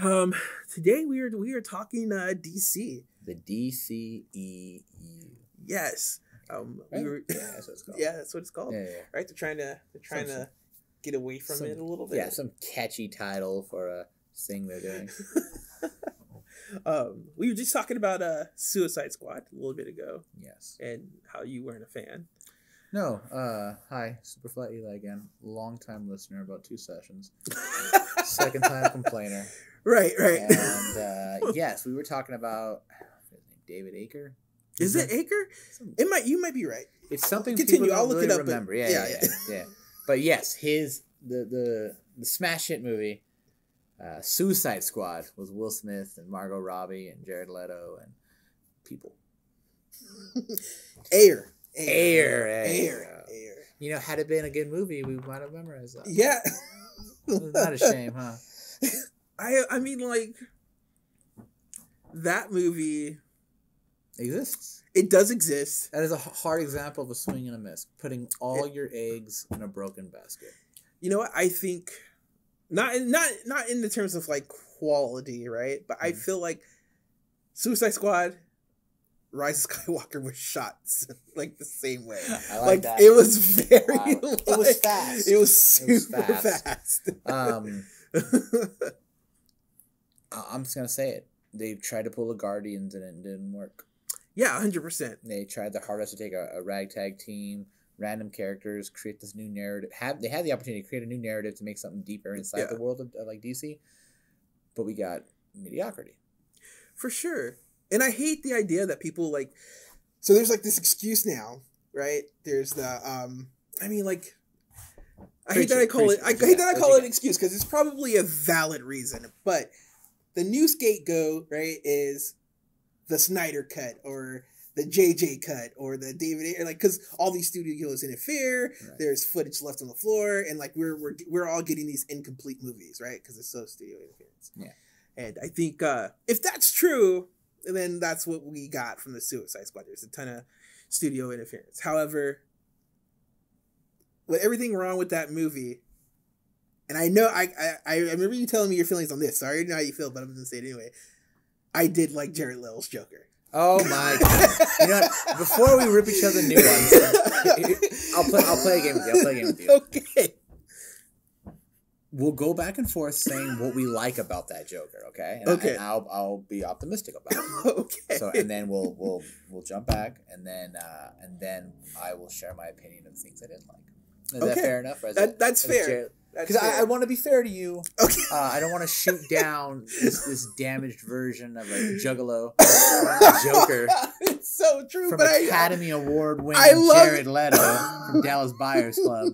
Um, Today we are talking DC. The DCEU. Yes. Right? That's what it's called. Yeah, that's what it's called. Yeah. Right? They're trying to get away from it a little bit. Yeah, some catchy title for a thing they're doing. We were just talking about Suicide Squad a little bit ago. Yes. And how you weren't a fan. No, hi, Superfly Eli again. Long-time listener, about 2 sessions. Second time complainer. Right. And yes, we were talking about David Aker. Is it Aker? You might be right. It's something Continue. people don't I'll look really it up. remember. Yeah. But yes, the smash hit movie, Suicide Squad, was Will Smith and Margot Robbie and Jared Leto and people. Air. You know, had it been a good movie, we might have memorized that. Yeah. It's not a shame, huh? I mean, like, that movie Exists. It does exist. That is a hard example of a swing and a miss. Putting all your eggs in a broken basket. You know what? I think not in the terms of like quality, right? But I feel like Suicide Squad, Rise of Skywalker was shot like the same way. I like that. It was very. Wow. It was fast. It was super fast. I'm just gonna say it. They tried to pull the Guardians and it didn't work. Yeah, 100%. They tried their hardest to take a ragtag team, random characters, create this new narrative. They had the opportunity to create a new narrative to make something deeper inside the world of like DC, but we got mediocrity. For sure. And I hate the idea that people like. So there's like this excuse now, right? There's the I mean, like, I hate that I call it an excuse because it's probably a valid reason, but the new scapegoat, right, is the Snyder cut or the JJ cut or the David A. Like, because all these studios interfere. Right. There's footage left on the floor, and like we're all getting these incomplete movies, right? Because it's so studio interference. Yeah. And I think if that's true, then that's what we got from the Suicide Squad. There's a ton of studio interference. However, with everything wrong with that movie, and I know I remember you telling me your feelings on this. So I already know how you feel, but I'm going to say it anyway. I did like Jared Leto's Joker. Oh my god! You know what? Before we rip each other new ones, I'll play a game with you. Okay. We'll go back and forth saying what we like about that Joker. Okay. And I'll be optimistic about it. Okay. So and then we'll jump back and then I will share my opinion of the things I didn't like. Is that fair enough? That's fair. Because I want to be fair to you. Okay. I don't want to shoot down this damaged version of a Juggalo Joker. It's so true. From but Academy Award winning Jared Leto from Dallas Buyers Club.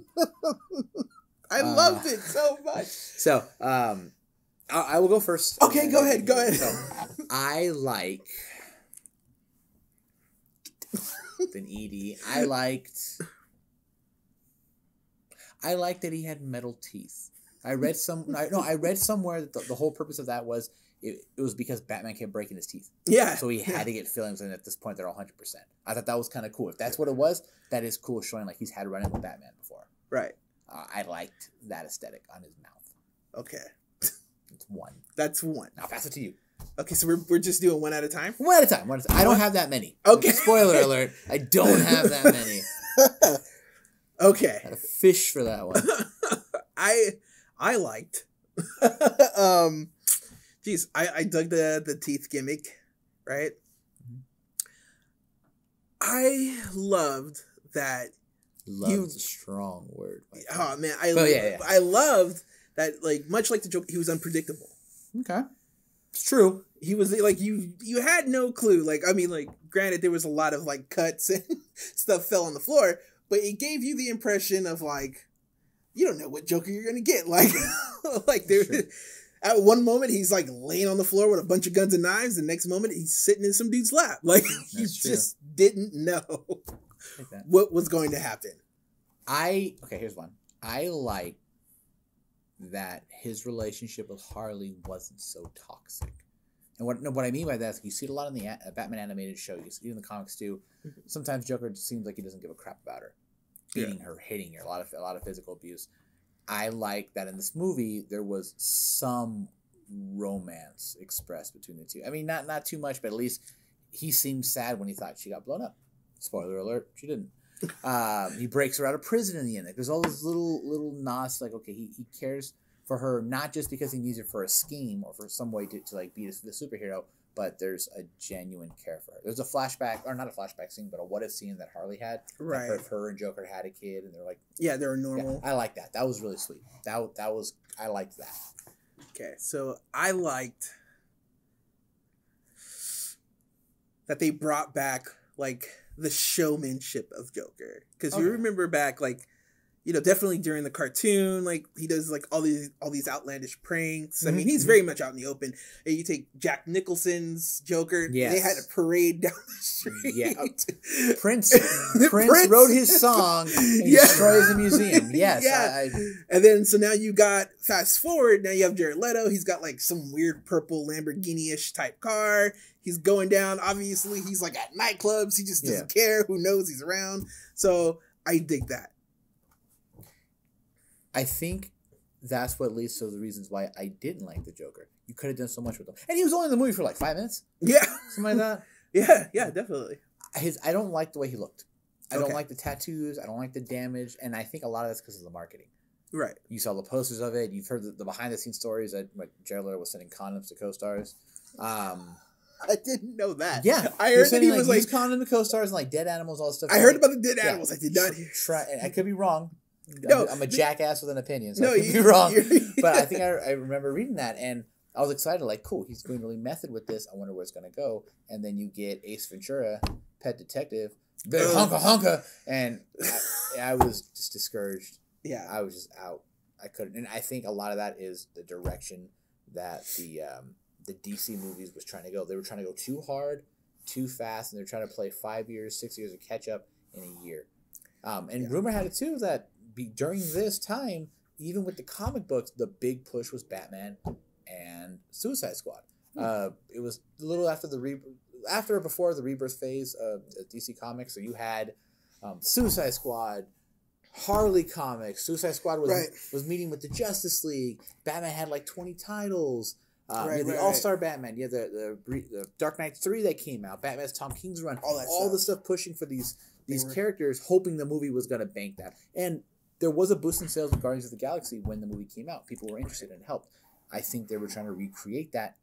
I loved it so much. So, I will go first. Okay, go ahead. So, I like an ED. I liked that he had metal teeth. I read somewhere that the whole purpose of that was it was because Batman kept breaking his teeth. Yeah. So he had to get fillings, and at this point they're all 100%. I thought that was kind of cool. If that's what it was, that is cool, showing like he's had run-in with Batman before. Right. I liked that aesthetic on his mouth. Okay. It's one. That's one. Now pass it to you. Okay, so we're just doing one at a time? One at a time. I don't have that many. Okay. Spoiler alert. I don't have that many. Okay. Had to fish for that one. I liked. Geez, I dug the teeth gimmick, right? Mm-hmm. I loved that. Loved a strong word. Oh man, I loved that. Like much like the Joker, he was unpredictable. Okay, it's true. He was like you had no clue. Like I mean, like granted, there was a lot of like cuts and stuff fell on the floor. But it gave you the impression of like, you don't know what Joker you're gonna get. Like, like there, at one moment he's like laying on the floor with a bunch of guns and knives. The next moment he's sitting in some dude's lap. Like you just didn't know what was going to happen. Here's one. I like that his relationship with Harley wasn't so toxic. And what I mean by that is you see it a lot in the Batman animated show. You see it in the comics too. Sometimes Joker just seems like he doesn't give a crap about her, beating her, hitting her, a lot of physical abuse. I like that in this movie there was some romance expressed between the two. I mean, not too much, but at least he seemed sad when he thought she got blown up. Spoiler alert, she didn't. He breaks her out of prison in the end. Like, there's all those little nods, like, okay, he cares for her, not just because he needs her for a scheme or for some way to like be the superhero, but there's a genuine care for her. There's a flashback, or not a flashback scene, but a what if scene that Harley had. Right. Like her and Joker had a kid, and they're like, yeah, they were normal. Yeah, I like that. That was really sweet. I liked that. Okay, so I liked that they brought back like the showmanship of Joker, because you remember back, like, you know, definitely during the cartoon, like, he does like all these outlandish pranks. I mean, he's very much out in the open. And you take Jack Nicholson's Joker. Yes. They had a parade down the street. Yeah. Prince wrote his song and destroys the museum. Yes. Yeah. And then, so now you got, fast forward, now you have Jared Leto. He's got like some weird purple Lamborghini-ish type car. He's going down. Obviously, he's like at nightclubs. He just doesn't care. Who knows he's around. So I dig that. I think that's what leads to the reasons why I didn't like the Joker. You could have done so much with him. And he was only in the movie for like 5 minutes. Yeah. Something like that. Yeah, definitely. I don't like the way he looked. I don't like the tattoos. I don't like the damage. And I think a lot of that's because of the marketing. Right. You saw the posters of it. You've heard the behind-the-scenes stories that Jared Leto was sending condoms to co-stars. I didn't know that. Yeah. I heard that he was like condom to co-stars and like dead animals, all that stuff. I heard about the dead animals. I did not hear. I could be wrong. No, I'm a jackass with an opinion, so I could be wrong. But I think I remember reading that, and I was excited. Like, cool, he's going really method with this. I wonder where it's going to go. And then you get Ace Ventura, Pet Detective, honka, and I was just discouraged. Yeah, I was just out. I couldn't, and I think a lot of that is the direction that the DC movies was trying to go. They were trying to go too hard, too fast, and they're trying to play 5 years, 6 years of catch up in a year. And rumor had it too that during this time, even with the comic books, the big push was Batman and Suicide Squad. It was a little after or before the rebirth phase of DC Comics. So you had Suicide Squad, Harley Comics. Suicide Squad was meeting with the Justice League. Batman had like 20 titles. You had the All-Star Batman. You had the Dark Knight 3 that came out. Batman's Tom King's run. All the stuff pushing for these characters, hoping the movie was going to bank that. And there was a boost in sales of Guardians of the Galaxy when the movie came out. People were interested and it helped. I think they were trying to recreate that,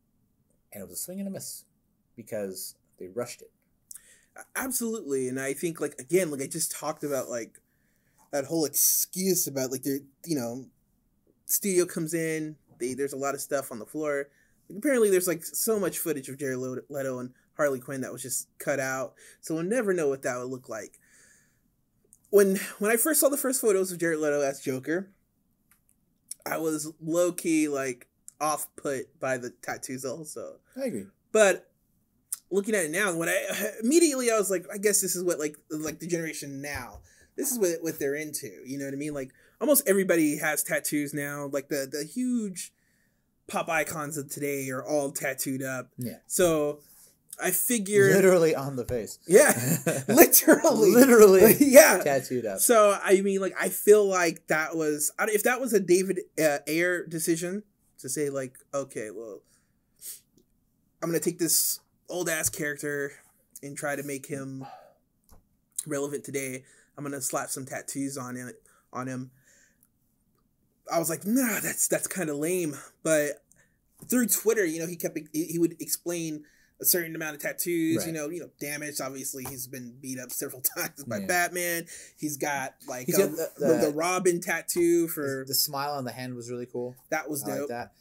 and it was a swing and a miss because they rushed it. Absolutely. And I think, like, again, like I just talked about, like, that whole excuse about, like, studio comes in, there's a lot of stuff on the floor. Like, apparently there's, like, so much footage of Jared Leto and Harley Quinn that was just cut out. So we'll never know what that would look like. When I first saw the first photos of Jared Leto as Joker, I was low-key, like, off-put by the tattoos also. I agree. But looking at it now, immediately I was like, I guess this is what, like the generation now, this is what they're into. You know what I mean? Like, almost everybody has tattoos now. Like, the huge pop icons of today are all tattooed up. Yeah. So I figured, literally on the face. Yeah, literally, yeah, tattooed up. So I mean, like, I feel like that was, if that was a David Ayer decision to say, like, okay, well, I'm gonna take this old ass character and try to make him relevant today. I'm gonna slap some tattoos on him. I was like, nah, that's kind of lame. But through Twitter, you know, he would explain a certain amount of tattoos, right. you know, damage. Obviously, he's been beat up several times by Batman. He's got, like, the Robin tattoo for... The smile on the hand was really cool. That was dope. I like that.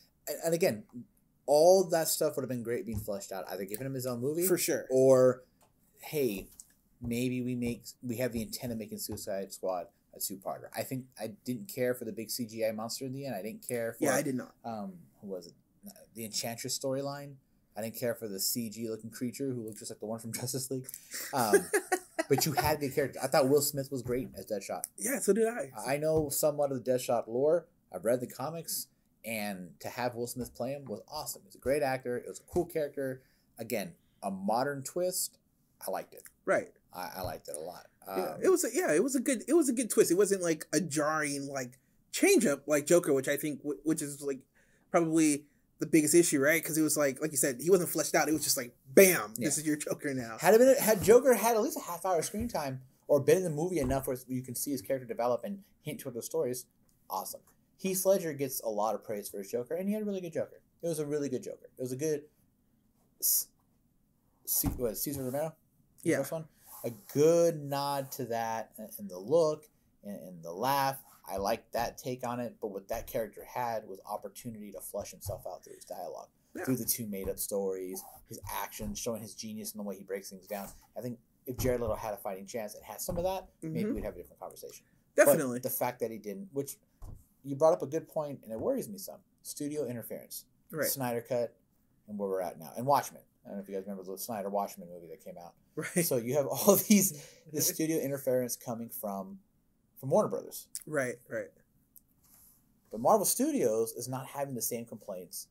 And again, all that stuff would have been great being fleshed out. Either giving him his own movie. For sure. Or, hey, maybe we have the intent of making Suicide Squad a two-parter. I think I didn't care for the big CGI monster in the end. I didn't care for... Yeah, I did not. Who was it? The Enchantress storyline. I didn't care for the CG-looking creature who looked just like the one from Justice League. But you had the character. I thought Will Smith was great as Deadshot. Yeah, so did I. I know somewhat of the Deadshot lore. I've read the comics. And to have Will Smith play him was awesome. He's a great actor. It was a cool character. Again, a modern twist. I liked it. Right. I liked it a lot. It was a good twist. It wasn't like a jarring, like, change up like Joker, which I think which is like probably the biggest issue, right? Because it was like you said, he wasn't fleshed out. It was just like, bam, this is your Joker now. Had Joker had at least a half-hour screen time or been in the movie enough where you can see his character develop and hint toward the stories, awesome. Heath Ledger gets a lot of praise for his Joker, and he had a really good Joker. It was a really good Joker. It was a good Cesar Romero? The first one? A good nod to that in the look and the laugh. I liked that take on it, but what that character had was opportunity to flesh himself out through his dialogue, through the two made-up stories, his actions, showing his genius in the way he breaks things down. I think if Jared Leto had a fighting chance and had some of that, maybe we'd have a different conversation. Definitely. But the fact that he didn't, which you brought up a good point, and it worries me some. Studio interference. Right. Snyder Cut, and where we're at now. And Watchmen. I don't know if you guys remember the Snyder Watchmen movie that came out. Right. So you have all this studio interference coming from Warner Brothers. Right. But Marvel Studios is not having the same complaints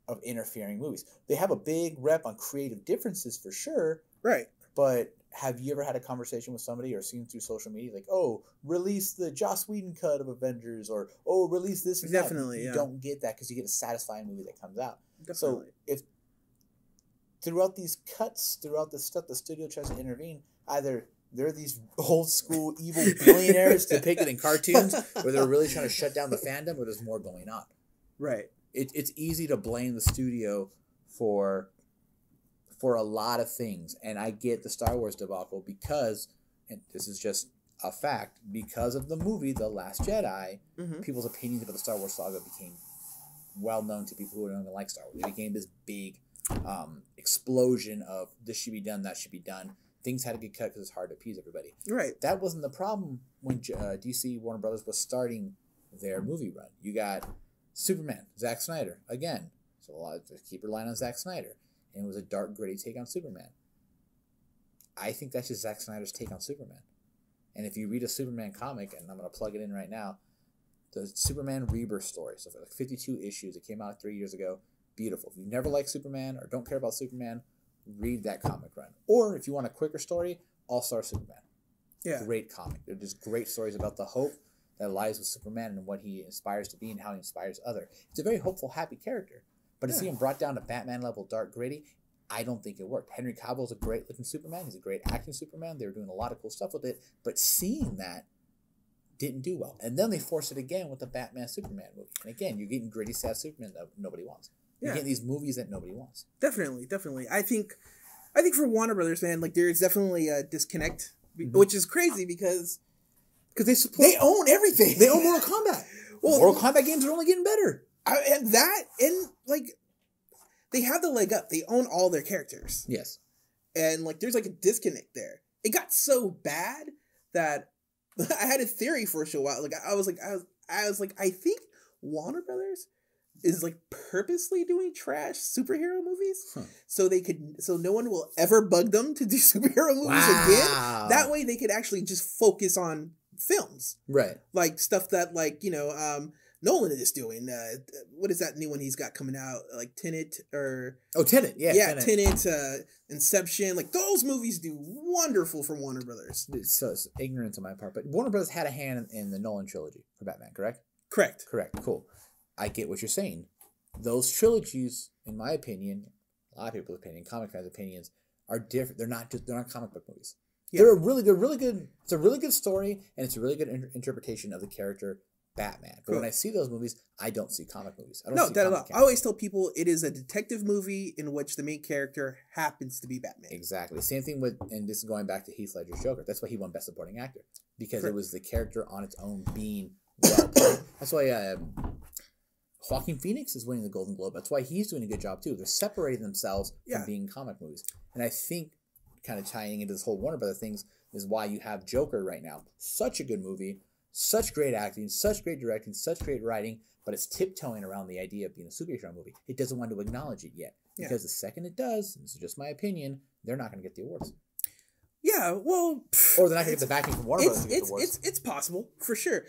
of interfering movies. They have a big rep on creative differences for sure. Right. But have you ever had a conversation with somebody or seen through social media like, oh, release the Joss Whedon cut of Avengers, or oh, release this and Definitely, that. You don't get that because you get a satisfying movie that comes out. Definitely. So if throughout these cuts, throughout the stuff the studio tries to intervene, either they're these old school evil billionaires depicted in cartoons where they're really trying to shut down the fandom, or there's more going on. Right. It's easy to blame the studio for a lot of things, and I get the Star Wars debacle because, and this is just a fact, because of the movie The Last Jedi, people's opinions about the Star Wars saga became well known to people who don't even like Star Wars. It became this big explosion of this should be done, that should be done. Things had to get cut because it's hard to appease everybody. Right. That wasn't the problem when DC Warner Brothers was starting their movie run. You got Superman, Zack Snyder, again. So a lot of keep relying on Zack Snyder. And it was a dark, gritty take on Superman. I think that's just Zack Snyder's take on Superman. And if you read a Superman comic, and I'm going to plug it in right now, the Superman Rebirth story, so for like 52 issues, it came out 3 years ago, beautiful. If you've never liked Superman or don't care about Superman, read that comic run. Or if you want a quicker story, All-Star Superman. Yeah. Great comic. They're just great stories about the hope that lies with Superman and what he inspires to be and how he inspires others. It's a very hopeful, happy character. But to see him brought down to Batman level, dark, gritty, I don't think it worked. Henry Cavill's a great looking Superman. He's a great acting Superman. They were doing a lot of cool stuff with it. But seeing that didn't do well. And then they forced it again with the Batman Superman movie. And again, you're getting gritty, sad Superman that nobody wants. You're getting these movies that nobody wants. Definitely. I think for Warner Brothers, man, like there's definitely a disconnect, which is crazy because they own everything. They own Mortal Kombat. Well, Mortal Kombat games are only getting better. And they have the leg up. They own all their characters. Yes. And like there's like a disconnect there. It got so bad that I had a theory for a while. Like I was like I think Warner Brothers is like purposely doing trash superhero movies so no one will ever bug them to do superhero movies again. That way they could actually just focus on films. Right. Like stuff that Nolan is doing. What is that new one he's got coming out? Like Tenet or... Oh, Tenet. Yeah, Tenet, Inception. Like those movies do wonderful for Warner Brothers. So it's ignorance on my part, but Warner Brothers had a hand in the Nolan trilogy for Batman, correct? Correct. Cool. I get what you're saying. Those trilogies, in my opinion, a lot of people's opinion, comic fans' opinions, are different. They're not comic book movies. Yeah. They're really good. It's a really good story, and it's a really good interpretation of the character Batman. But when I see those movies, I don't see comic movies. I don't see that at all. I always tell people it is a detective movie in which the main character happens to be Batman. Exactly. Same thing with, and this is going back to Heath Ledger's Joker. That's why he won Best Supporting Actor. Because it was the character on its own being well played. That's why Joaquin Phoenix is winning the Golden Globe. That's why he's doing a good job too. They're separating themselves from being comic movies. And I think kind of tying into this whole Warner Brothers things is why you have Joker right now. Such a good movie. Such great acting, such great directing, such great writing, but it's tiptoeing around the idea of being a superhero movie. It doesn't want to acknowledge it yet. Because the second it does, this is just my opinion, they're not going to get the awards. Yeah, well... Or they're not going to get the backing from Warner Brothers to get the awards. It's possible, for sure.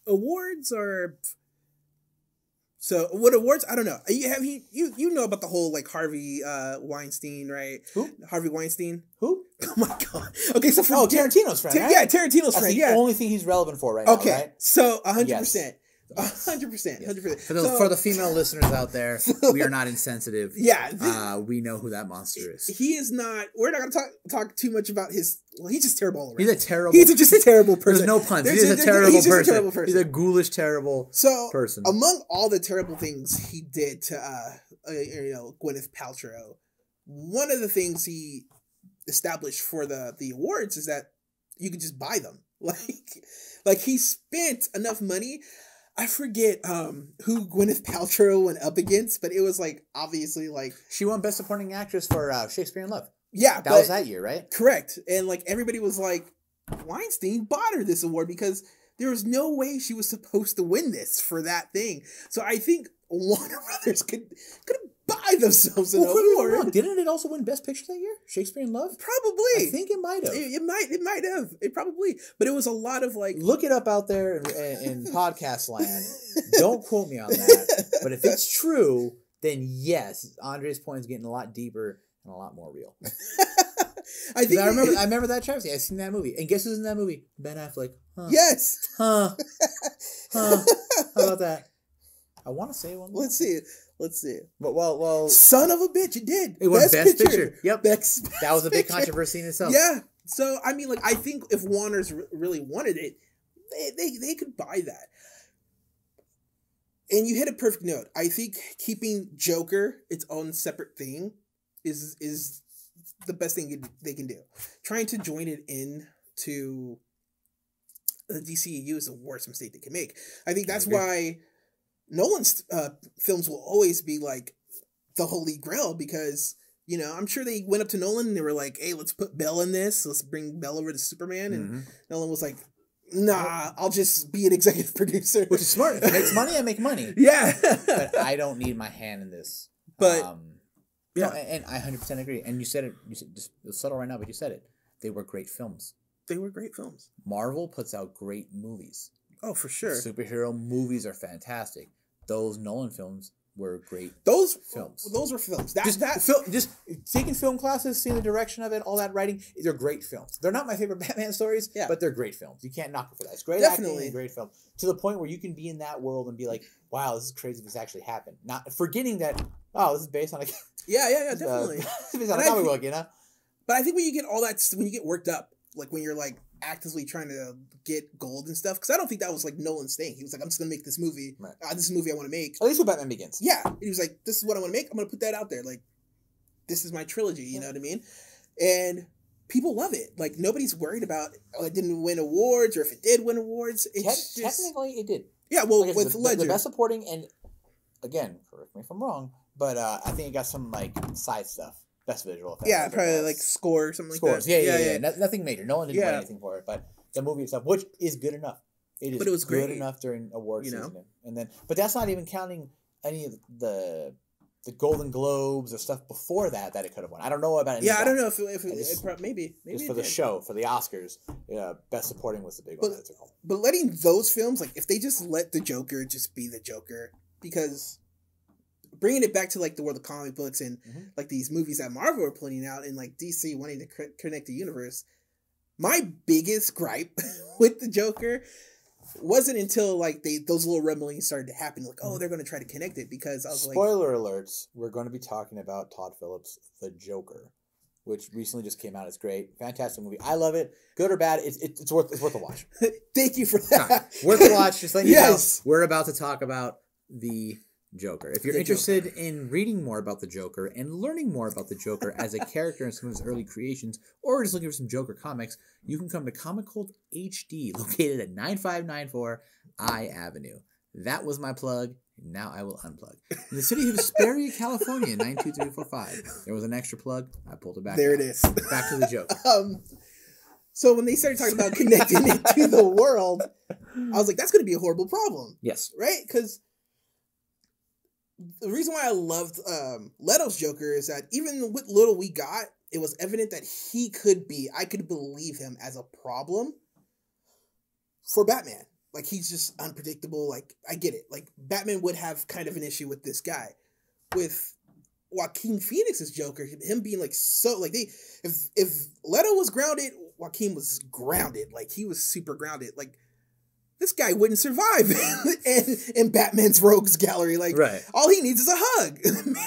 Awards are... So, what awards? I don't know. You know about the whole, like, Harvey Weinstein, right? Who? Harvey Weinstein. Who? Oh, my God. Okay, so... Tarantino's friend, right? Yeah, Tarantino's friend, That's the only thing he's relevant for right now, right? So, 100%. 100%. 100%. For the female listeners out there, we are not insensitive. Yeah. We know who that monster is. He is not... We're not going to talk too much about his... Well, he's just terrible all around. He's just a terrible person. There's no puns. He's a terrible person. He's a ghoulish, terrible person. Among all the terrible things he did to Gwyneth Paltrow, one of the things he established for the awards is that you could just buy them. Like he spent enough money. I forget who Gwyneth Paltrow went up against, but it was like obviously like she won Best Supporting Actress for Shakespeare in Love. Yeah, that was that year, right? Correct. And like everybody was like, Weinstein bought her this award because there was no way she was supposed to win this for that thing. So I think Warner Brothers could buy themselves an award. Didn't it also win Best Picture that year? Shakespeare in Love? Probably. I think it might have. It might have. It probably. But it was a lot of like... Look it up out there in podcast land. Don't quote me on that. But if it's true, then yes, Andre's point is getting a lot deeper and a lot more real. I remember that travesty. I've seen that movie. And guess who's in that movie? Ben Affleck. Huh. Yes. Huh. How about that? I want to say one more. Let's see it. Well. Son of a bitch, it did. It won Best Picture. Yep. That was a big controversy in itself. Yeah. So, I mean, like, I think if Warner's really wanted it, they could buy that. And you hit a perfect note. I think keeping Joker its own separate thing is the best thing they can do. Trying to join it into the DCEU is the worst mistake they can make. I think that's why Nolan's films will always be like the holy grail because, you know, I'm sure they went up to Nolan and they were like, hey, let's put Bell in this. Let's bring Bell over to Superman. And Nolan was like, nah, I'll just be an executive producer. Which is smart. If it makes money, I make money. Yeah. But I don't need my hand in this. But, yeah. No, and I 100% agree. And you said it, just subtle right now, but you said it. They were great films. They were great films. Marvel puts out great movies. Oh, for sure. Superhero movies are fantastic. Those Nolan films were great. Those films. Those were films. Just taking film classes, seeing the direction of it, all that writing. They're great films. They're not my favorite Batman stories, but they're great films. You can't knock it for that. It's great acting and great film. To the point where you can be in that world and be like, wow, this is crazy. This actually happened. Not forgetting that. Oh, this is based on a. Yeah, definitely. Based on a comic book, you know. But I think when you get all that, when you get worked up, like when you're like actively trying to get gold and stuff, because I don't think that was like Nolan's thing. He was like, I'm just gonna make this movie. Right. This is a movie I want to make. At least with Batman Begins. Yeah, he was like, this is what I want to make. I'm gonna put that out there. Like, this is my trilogy. You know what I mean? And people love it. Like nobody's worried about it didn't win awards or if it did win awards. Technically, it did. Yeah, well, with Ledger, the best supporting, and again, correct me if I'm wrong, but I think it got some like side stuff. Best visual effects. Yeah, probably like score or something like that. Yeah. Nothing major. No one didn't win anything for it, but the movie itself, which is good enough. It was good enough during awards season. And then, but that's not even counting any of the Golden Globes or stuff before that it could have won. I don't know about it. Yeah, I don't know if it maybe just for the show, for the Oscars, best supporting was the big one. But letting those films, like if they just let the Joker just be the Joker, because bringing it back to like the world of comic books and like these movies that Marvel are putting out and like DC wanting to connect the universe, my biggest gripe with the Joker wasn't until like those little rumblings started to happen. Like, oh, they're going to try to connect it, because I was spoiler alerts. We're going to be talking about Todd Phillips' The Joker, which recently just came out. It's great, fantastic movie. I love it. Good or bad, it's worth a watch. Thank you for that. Worth a watch. Just letting you know, we're about to talk about the Joker. If you're interested in reading more about the Joker and learning more about the Joker as a character in some of his early creations, or just looking for some Joker comics, you can come to Comic Cult HD, located at 9594 I Avenue. That was my plug. Now I will unplug. In the city of Hesperia, California, 92345. There was an extra plug. I pulled it back. There it is. Back to the Joker. So when they started talking about connecting it to the world, I was like, that's going to be a horrible problem. Yes. Right? Because the reason why I loved Leto's Joker is that even with little we got, it was evident that I could believe him as a problem for Batman. Like, he's just unpredictable. Like, I get it. Like, Batman would have kind of an issue with this guy. With Joaquin Phoenix's Joker, him being like so, like, if Leto was grounded, Joaquin was grounded. Like, he was super grounded. Like, this guy wouldn't survive in Batman's rogues gallery. Like, all he needs is a hug.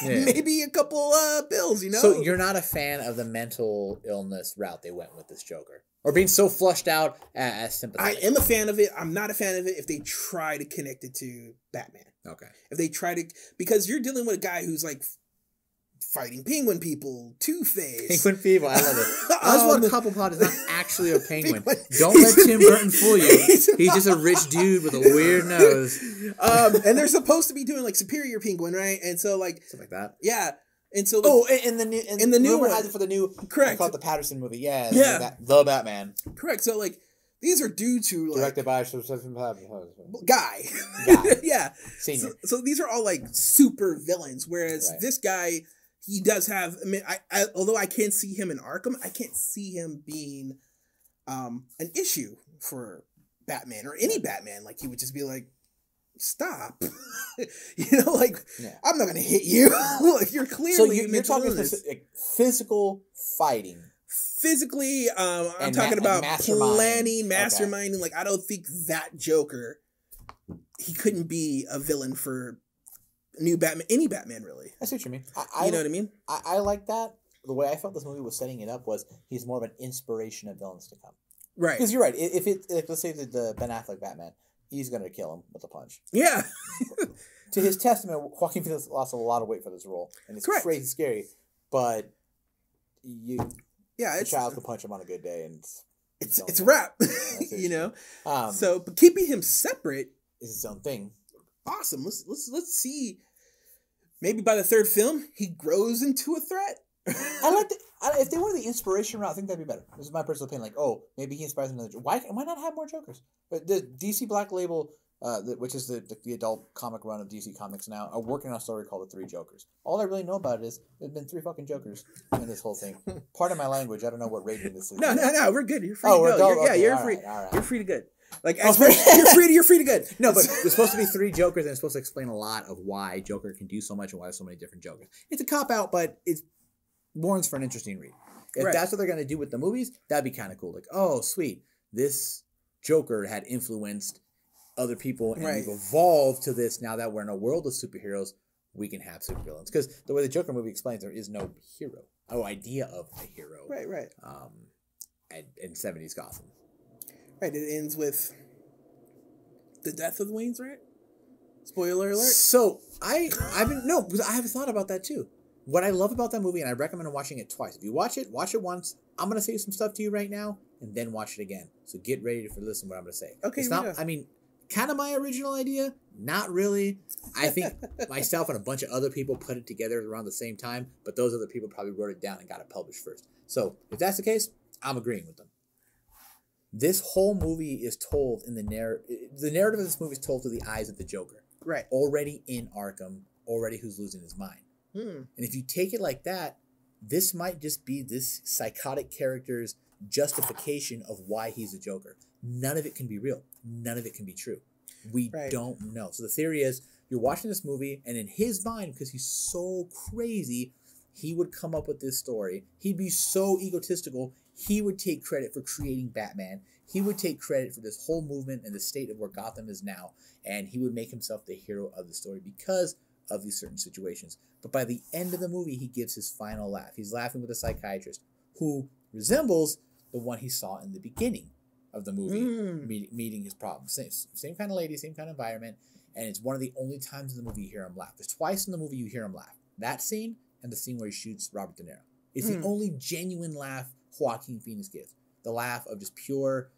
Maybe a couple pills, you know? So you're not a fan of the mental illness route they went with this Joker? Or being so flushed out as sympathetic? I am a fan of it. I'm not a fan of it if they try to connect it to Batman. Okay. If they try to... Because you're dealing with a guy who's like fighting penguin people, Two-Face. Penguin people, I love it. Oswald Cobblepot is not actually a penguin. Don't let Tim Burton fool you. He's just a rich dude with a weird nose. And they're supposed to be doing like Superior Penguin, right? And so like... Something like that. Yeah. And so... Like, in the new one. For the new... Correct. Called the Patterson movie. Yeah. The Batman. Correct. So like... These are dudes who like... Directed by... Guy. Yeah. Senior. So these are all like super villains, whereas this guy... He does have. I mean, I although I can't see him in Arkham, I can't see him being an issue for Batman or any Batman. Like he would just be like, "Stop," you know, like I'm not gonna hit you. Like you're clearly. So you're talking like physical fighting. Physically, I'm talking about planning, masterminding. Okay. Like I don't think that Joker, he couldn't be a villain for. New Batman, any Batman really. I see what you mean. You know what I mean? I like that. The way I felt this movie was setting it up was he's more of an inspiration of villains to come. Right. Because you're right. If let's say the Ben Affleck Batman, he's going to kill him with a punch. Yeah. To his testament, Joaquin Phoenix lost a lot of weight for this role, and it's crazy scary. But the child could punch him on a good day, and it's a wrap. You know. But keeping him separate is its own thing. Awesome. Let's see. Maybe by the third film, he grows into a threat. I like if they went the inspiration route, I think that'd be better. This is my personal opinion. Like, oh, maybe he inspires another. Why not have more Jokers? But the DC Black Label, which is the adult comic run of DC Comics now, are working on a story called The Three Jokers. All I really know about it is there's been 3 fucking Jokers in this whole thing. Pardon my language. I don't know what rating this is. No, we're good. You're free to go. You're free. All right. You're free to good. Like you're free to good. No, but there's supposed to be 3 Jokers, and it's supposed to explain a lot of why Joker can do so much and why there's so many different Jokers. It's a cop out, but it's warrants for an interesting read. If that's what they're gonna do with the movies, that'd be kind of cool. Like, oh, sweet, this Joker had influenced other people, and we've evolved to this. Now that we're in a world of superheroes, we can have supervillains. Because the way the Joker movie explains, there is no hero, idea of a hero. Right. In 70s Gotham. Right, it ends with the death of the Waynes, right? Spoiler alert. So because I haven't thought about that too. What I love about that movie, and I recommend watching it twice. If you watch it once. I'm gonna say some stuff to you right now, and then watch it again. So get ready to listen to what I'm gonna say. Okay. It's not. I mean, kind of my original idea. Not really. I think myself and a bunch of other people put it together around the same time, but those other people probably wrote it down and got it published first. So if that's the case, I'm agreeing with them. This whole movie is told in the narrative. The narrative of this movie is told through the eyes of the Joker. Right. Already in Arkham, already who's losing his mind. And if you take it like that, this might just be this psychotic character's justification of why he's a Joker. None of it can be real. None of it can be true. We don't know. So the theory is you're watching this movie, and in his mind, because he's so crazy, he would come up with this story. He'd be so egotistical. He would take credit for creating Batman. He would take credit for this whole movement and the state of where Gotham is now. And he would make himself the hero of the story because of these certain situations. But by the end of the movie, he gives his final laugh. He's laughing with a psychiatrist who resembles the one he saw in the beginning of the movie, meeting his problems. Same kind of lady, same kind of environment. And it's one of the only times in the movie you hear him laugh. There's twice in the movie you hear him laugh. That scene and the scene where he shoots Robert De Niro. It's the only genuine laugh Joaquin Phoenix gives. The laugh of just pure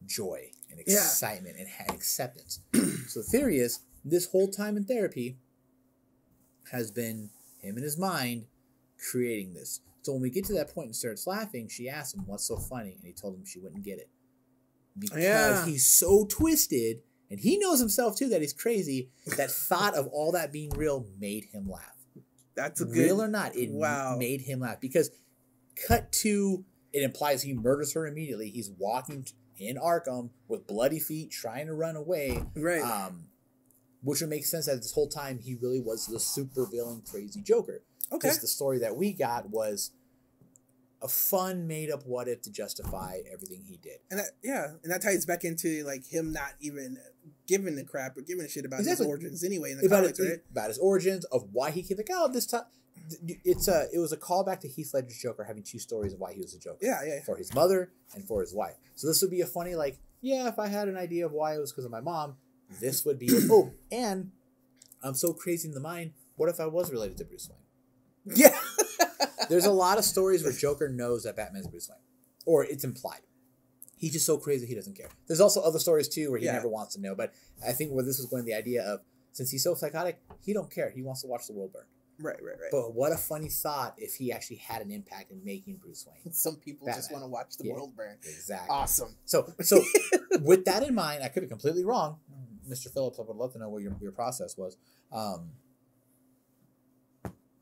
joy and excitement and acceptance. So the theory is, this whole time in therapy has been him in his mind creating this. So when we get to that point and starts laughing, she asks him, what's so funny? And he told him she wouldn't get it. Because he's so twisted, and he knows himself too that he's crazy, that thought of all that being real made him laugh. That's a good... Real or not, it made him laugh. Because cut to, it implies he murders her immediately. He's walking in Arkham with bloody feet, trying to run away. Right. Which would make sense that this whole time he really was the super villain, crazy Joker. Okay. Because the story that we got was a fun made up what if to justify everything he did. And that ties back into like him not even giving a crap or giving a shit about his origins anyway in the comics, right? About his origins, of why he came, like, oh, this time. It was a callback to Heath Ledger's Joker having 2 stories of why he was a Joker. Yeah. For his mother and for his wife. So this would be a funny, like, yeah, if I had an idea of why it was because of my mom, this would be oh, and I'm so crazy in the mind, what if I was related to Bruce Wayne? Yeah. There's a lot of stories where Joker knows that Batman's Bruce Wayne. Or it's implied. He's just so crazy he doesn't care. There's also other stories too where he never wants to know. But I think where this was going, the idea of, since he's so psychotic, he don't care. He wants to watch the world burn. Right. But what a funny thought if he actually had an impact in making Bruce Wayne. Some people just want to watch the world burn. Exactly. Awesome. So with that in mind, I could be completely wrong. Mr. Phillips, I would love to know what your process was.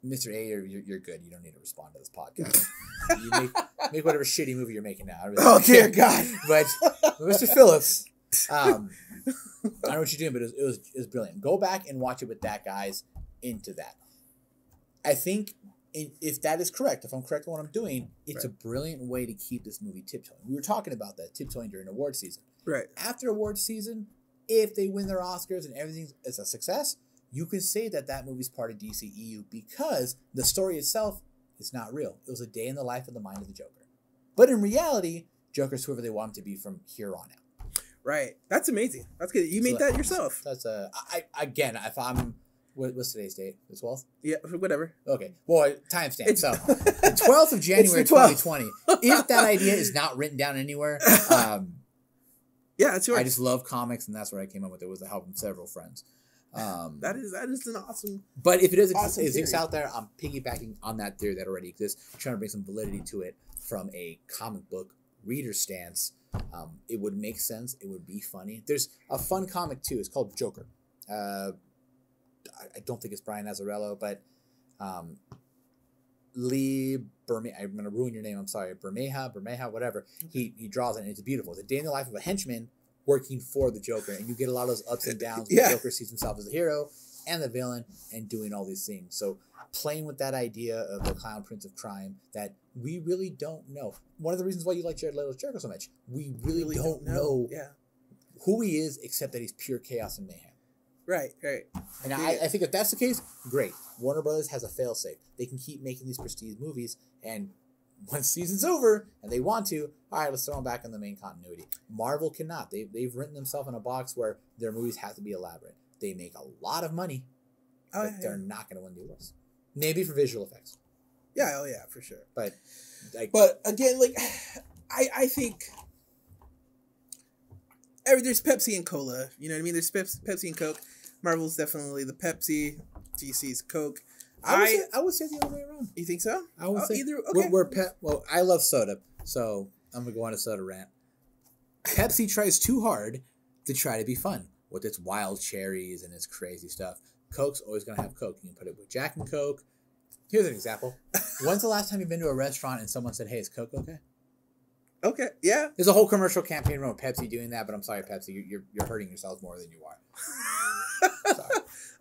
Mr. A, you're good. You don't need to respond to this podcast. You make whatever shitty movie you're making now. Oh, dear God. But Mr. Phillips, I don't know what you're doing, but it was brilliant. Go back and watch it with that, guys, into that. I think if that is correct, if I'm correct in what I'm doing, it's a brilliant way to keep this movie tiptoeing. We were talking about that, tiptoeing during award season. Right. After award season, if they win their Oscars and everything is a success, you can say that movie's part of DCEU because the story itself is not real. It was a day in the life of the mind of the Joker. But in reality, Joker's whoever they want him to be from here on out. Right. That's amazing. That's good. You made that yourself. That's again, if I'm... What's today's date? The 12th? Yeah, whatever. Okay. Well, timestamp. So, the 12th of January 2020. If that idea is not written down anywhere, yeah, that's yours. I just love comics, and that's where I came up with it, with the help of several friends. That is an awesome. But if it is awesome exists out there, I'm piggybacking on that theory that already exists, trying to bring some validity to it from a comic book reader stance. It would make sense. It would be funny. There's a fun comic too. It's called Joker. I don't think it's Brian Azzarello, but Lee Bermeja, I'm going to ruin your name, I'm sorry, Bermeja, whatever. He draws it, and it's beautiful. It's a day in the life of a henchman working for the Joker, and you get a lot of those ups and downs where the Joker sees himself as the hero and the villain and doing all these things. So playing with that idea of the clown prince of crime that we really don't know. One of the reasons why you like Jared Leto's Joker so much, we really don't know who he is except that he's pure chaos and mayhem. Right. And I think if that's the case, great. Warner Brothers has a failsafe. They can keep making these prestige movies, and once season's over and they want to, all right, let's throw them back in the main continuity. Marvel cannot. They've written themselves in a box where their movies have to be elaborate. They make a lot of money, but they're not going to win the awards. Maybe for visual effects. Yeah, for sure. But again, like, I think there's Pepsi and Cola. You know what I mean? There's Pepsi and Coke. Marvel's definitely the Pepsi. DC's Coke. I would say the other way around. You think so? I would say either. Okay. Well, I love soda, so I'm gonna go on a soda rant. Pepsi tries too hard to try to be fun with its wild cherries and its crazy stuff. Coke's always gonna have Coke. You can put it with Jack and Coke. Here's an example. When's the last time you've been to a restaurant and someone said, "Hey, is Coke okay?" Okay. Yeah. There's a whole commercial campaign around Pepsi doing that, but I'm sorry, Pepsi, you're hurting yourselves more than you are. Sorry.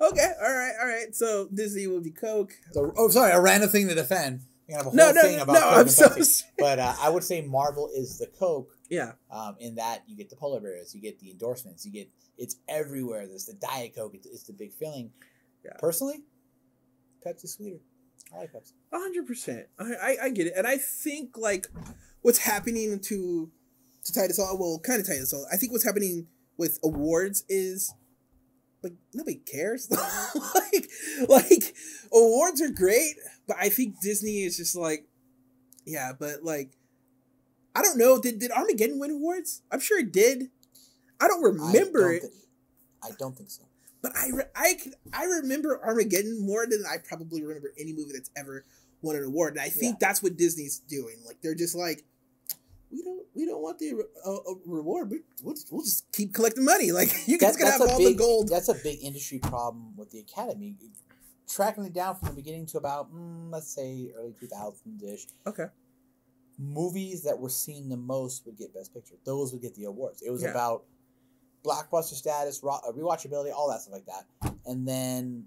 Okay. All right. So Disney will be Coke. So, sorry, a random thing to defend. You have a whole thing about Coke I'm so sorry. But I would say Marvel is the Coke. Yeah. In that you get the polar bears, you get the endorsements, it's everywhere. There's the Diet Coke. It's the big filling. Yeah. Personally, Pepsi's sweeter. I like Pepsi. 100%. I get it, and I think like what's happening to tie this all. Well, kind of tie this all. I think what's happening with awards is, like, nobody cares. like awards are great, but I think Disney is just like, yeah, but like, I don't know. Did Armageddon win awards? I'm sure it did. I don't remember it. I don't think so. But I remember Armageddon more than I probably remember any movie that's ever won an award. And I think that's what Disney's doing. Like, they're just like, we don't want the reward. We'll just keep collecting money. Like, you guys can have all the gold. That's a big industry problem with the Academy. Tracking it down from the beginning to about, let's say, early 2000s-ish. Okay. Movies that were seen the most would get Best Picture. Those would get the awards. It was about blockbuster status, rewatchability, all that stuff like that. And then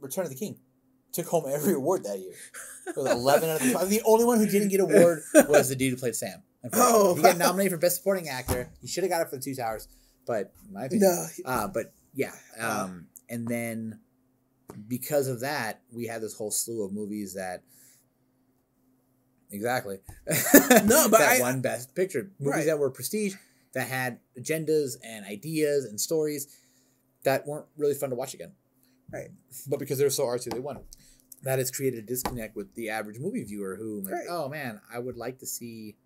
Return of the King. took home every award that year. It was 11 out of the 12. The only one who didn't get an award was the dude who played Sam. He got nominated for Best Supporting Actor. He should have got it for the Two Towers, but in my opinion. No. But yeah. And then because of that, we had this whole slew of movies that. Exactly. No, but that won Best Picture. Movies that were prestige, that had agendas and ideas and stories that weren't really fun to watch again. Right. But because they were so artsy, they won. That has created a disconnect with the average movie viewer who, like, oh man, I would like to see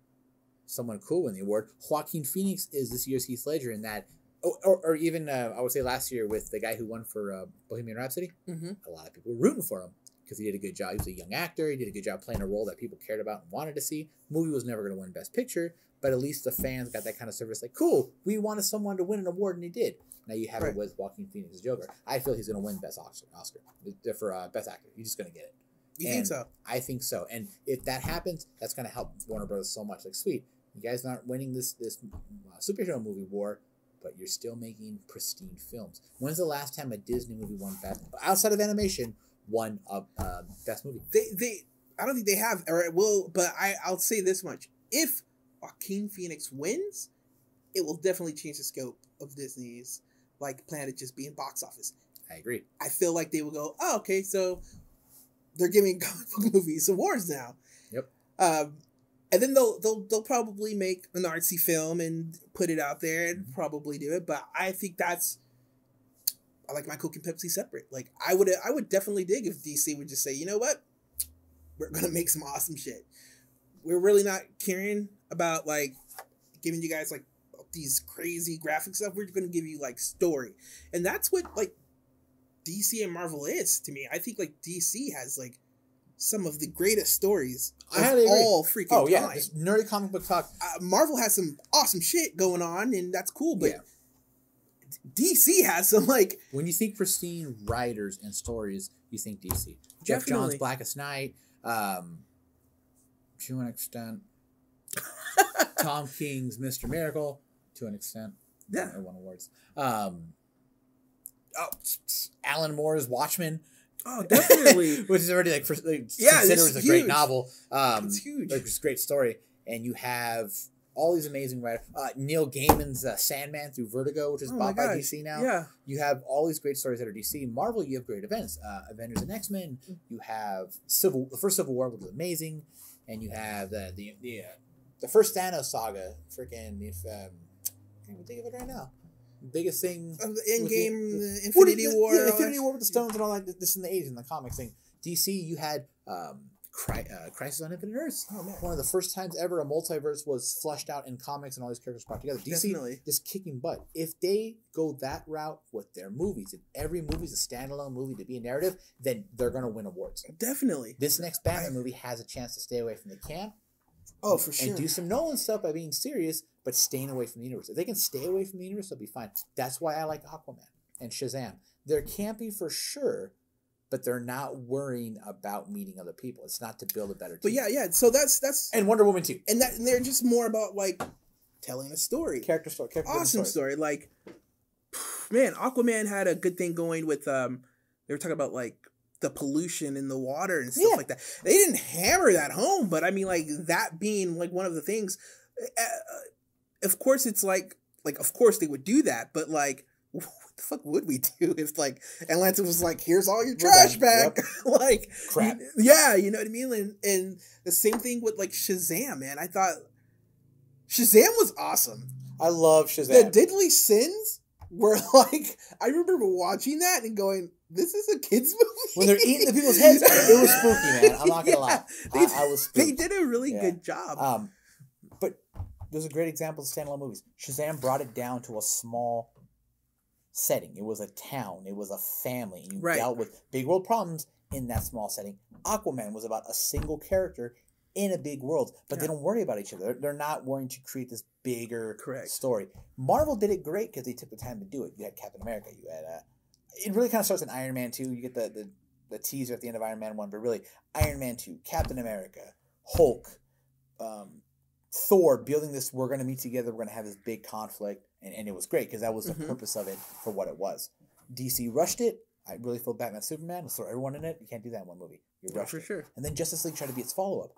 someone cool win the award. Joaquin Phoenix is this year's Heath Ledger in that. Or even, I would say last year with the guy who won for Bohemian Rhapsody. Mm-hmm. A lot of people were rooting for him because he did a good job. He was a young actor. He did a good job playing a role that people cared about and wanted to see. Movie was never going to win Best Picture, but at least the fans got that kind of service. Like, cool, we wanted someone to win an award, and he did. Now you have it with Joaquin Phoenix's Joker. I feel he's going to win Best Oscar for Best Actor. He's just going to get it. You think so? I think so. And if that happens, that's going to help Warner Brothers so much. Like, sweet, you guys aren't winning this superhero movie war, but you're still making pristine films. When's the last time a Disney movie won Best, outside of animation, won a Best Movie? I don't think they have, or it will, but I'll say this much. If Joaquin Phoenix wins, it will definitely change the scope of Disney's plan to just be in box office. I agree. I feel like they will go, oh, okay, so they're giving comic book movies awards now. Yep. And then they'll probably make an artsy film and put it out there and probably do it. But I think I like my Coke and Pepsi separate. Like I would definitely dig if DC would just say, you know what, we're gonna make some awesome shit. We're really not caring about giving you guys these crazy graphic stuff. We're gonna give you story, and that's what DC and Marvel is to me. I think DC has some of the greatest stories of all freaking time. Oh yeah, just nerdy comic book talk. Marvel has some awesome shit going on, and that's cool. But DC has some when you think pristine writers and stories, you think DC. Jeff Johns' Blackest Night, to an extent. Tom King's Mr. Miracle, to an extent. Yeah, I won awards. Alan Moore's Watchmen. Oh, definitely. Which is already considered as a great novel. It's huge. It's a great story. And you have all these amazing writers. Neil Gaiman's Sandman through Vertigo, which is bought by DC now. Yeah. You have all these great stories that are DC. Marvel, you have great events. Avengers and X-Men. You have the first Civil War, which was amazing. And you have the first Thanos saga. Freaking, I can't even think of it right now. Biggest thing, the Endgame, the Infinity War, Infinity War with the stones and all that. This in the 80s in the comics thing. DC, you had Crisis on Infinite Earths. Oh man, one of the first times ever a multiverse was flushed out in comics and all these characters brought together. DC is kicking butt. If they go that route with their movies, and every movie's a standalone movie to be a narrative, then they're gonna win awards. Definitely. This next Batman movie has a chance to stay away from the camp. Oh, for sure. And do some Nolan stuff by being serious, but staying away from the universe. If they can stay away from the universe, they'll be fine. That's why I like Aquaman and Shazam. They're campy for sure, but they're not worrying about meeting other people. It's not to build a better team. But yeah. So that's and Wonder Woman too. And they're just more about telling a story, character story, awesome story. Man, Aquaman had a good thing going with they were talking about the pollution in the water and stuff like that. They didn't hammer that home, but I mean, that being one of the things. Of course, it's of course they would do that, but what the fuck would we do if Atlantis was here's all your trash back? Crap. Yeah, you know what I mean? And the same thing with Shazam, man. I thought Shazam was awesome. I love Shazam. The Deadly Sins were I remember watching that and going, this is a kid's movie. When they're eating the people's heads, it was spooky, man. I'm not gonna lie. I was spooked. They did a really good job. But there's a great example of standalone movies. Shazam brought it down to a small setting. It was a town. It was a family. You dealt with big world problems in that small setting. Aquaman was about a single character in a big world, but they don't worry about each other. They're not worrying to create this bigger story. Marvel did it great because they took the time to do it. You had Captain America. You had it really kind of starts in Iron Man 2. You get the teaser at the end of Iron Man 1, but really Iron Man 2, Captain America, Hulk, Thor building this, we're going to meet together, we're going to have this big conflict, and it was great because that was the purpose of it for what it was. DC rushed it. I really feel Batman Superman. Let's throw everyone in it. You can't do that in one movie. You're rushed. For sure. And then Justice League tried to be its follow-up.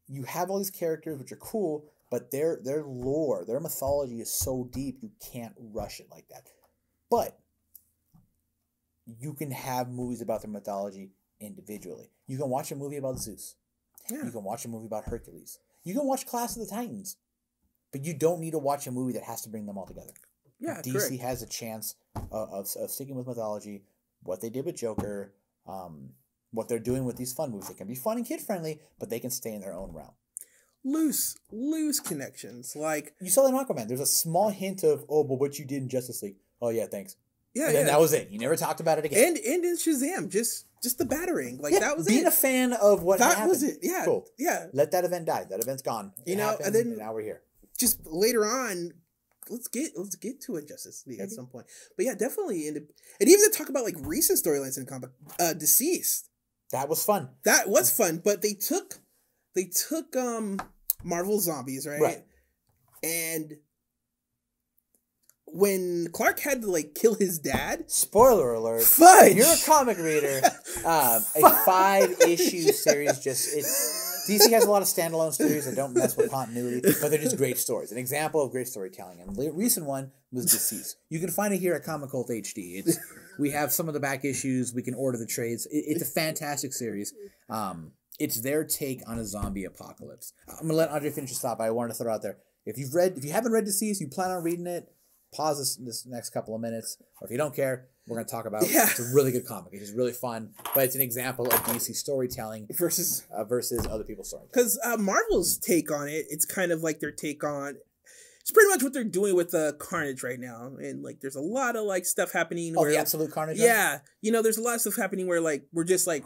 You have all these characters which are cool, but their lore, their mythology is so deep you can't rush it like that. But you can have movies about their mythology individually. You can watch a movie about Zeus. Yeah. You can watch a movie about Hercules. You can watch Clash of the Titans. But you don't need to watch a movie that has to bring them all together. Yeah, DC correct. has a chance of sticking with mythology, what they did with Joker, what they're doing with these fun movies. They can be fun and kid-friendly, but they can stay in their own realm. Loose connections. Like, you saw that in Aquaman. There's a small hint of, but what you did in Justice League. Oh, yeah, thanks. Yeah, and then that was it. You never talked about it again. And in Shazam, just the battering. Like, that was being a fan of what happened. That was it. Yeah. Cool. Yeah. Let that event die. That event's gone. It happened, and now we're here. Just later on, let's get to it, Justice League at some point. But yeah, definitely. And even to talk about like recent storylines in the comic, Deceased. That was fun. That was fun. But they took Marvel Zombies, right? And when Clark had to like kill his dad. Spoiler alert. Fudge! You're a comic reader. A 5-issue series DC has a lot of standalone stories that don't mess with continuity, but they're just great stories. An example of great storytelling. And the recent one was Deceased. You can find it here at Comic Cult HD. We have some of the back issues. We can order the trades. It's a fantastic series. It's their take on a zombie apocalypse. I'm going to let Andre finish his thought, but I wanted to throw out there. If you haven't read Deceased, you plan on reading it, pause this next couple of minutes. Or if you don't care, we're going to talk about it. It's a really good comic. It's just really fun. But it's an example of DC storytelling versus other people's stories. Because Marvel's take on it, it's kind of like their take on... It's pretty much what they're doing with Carnage right now. And like there's a lot of like stuff happening. Where, the absolute Carnage? Yeah. There's a lot of stuff happening where like we're just like...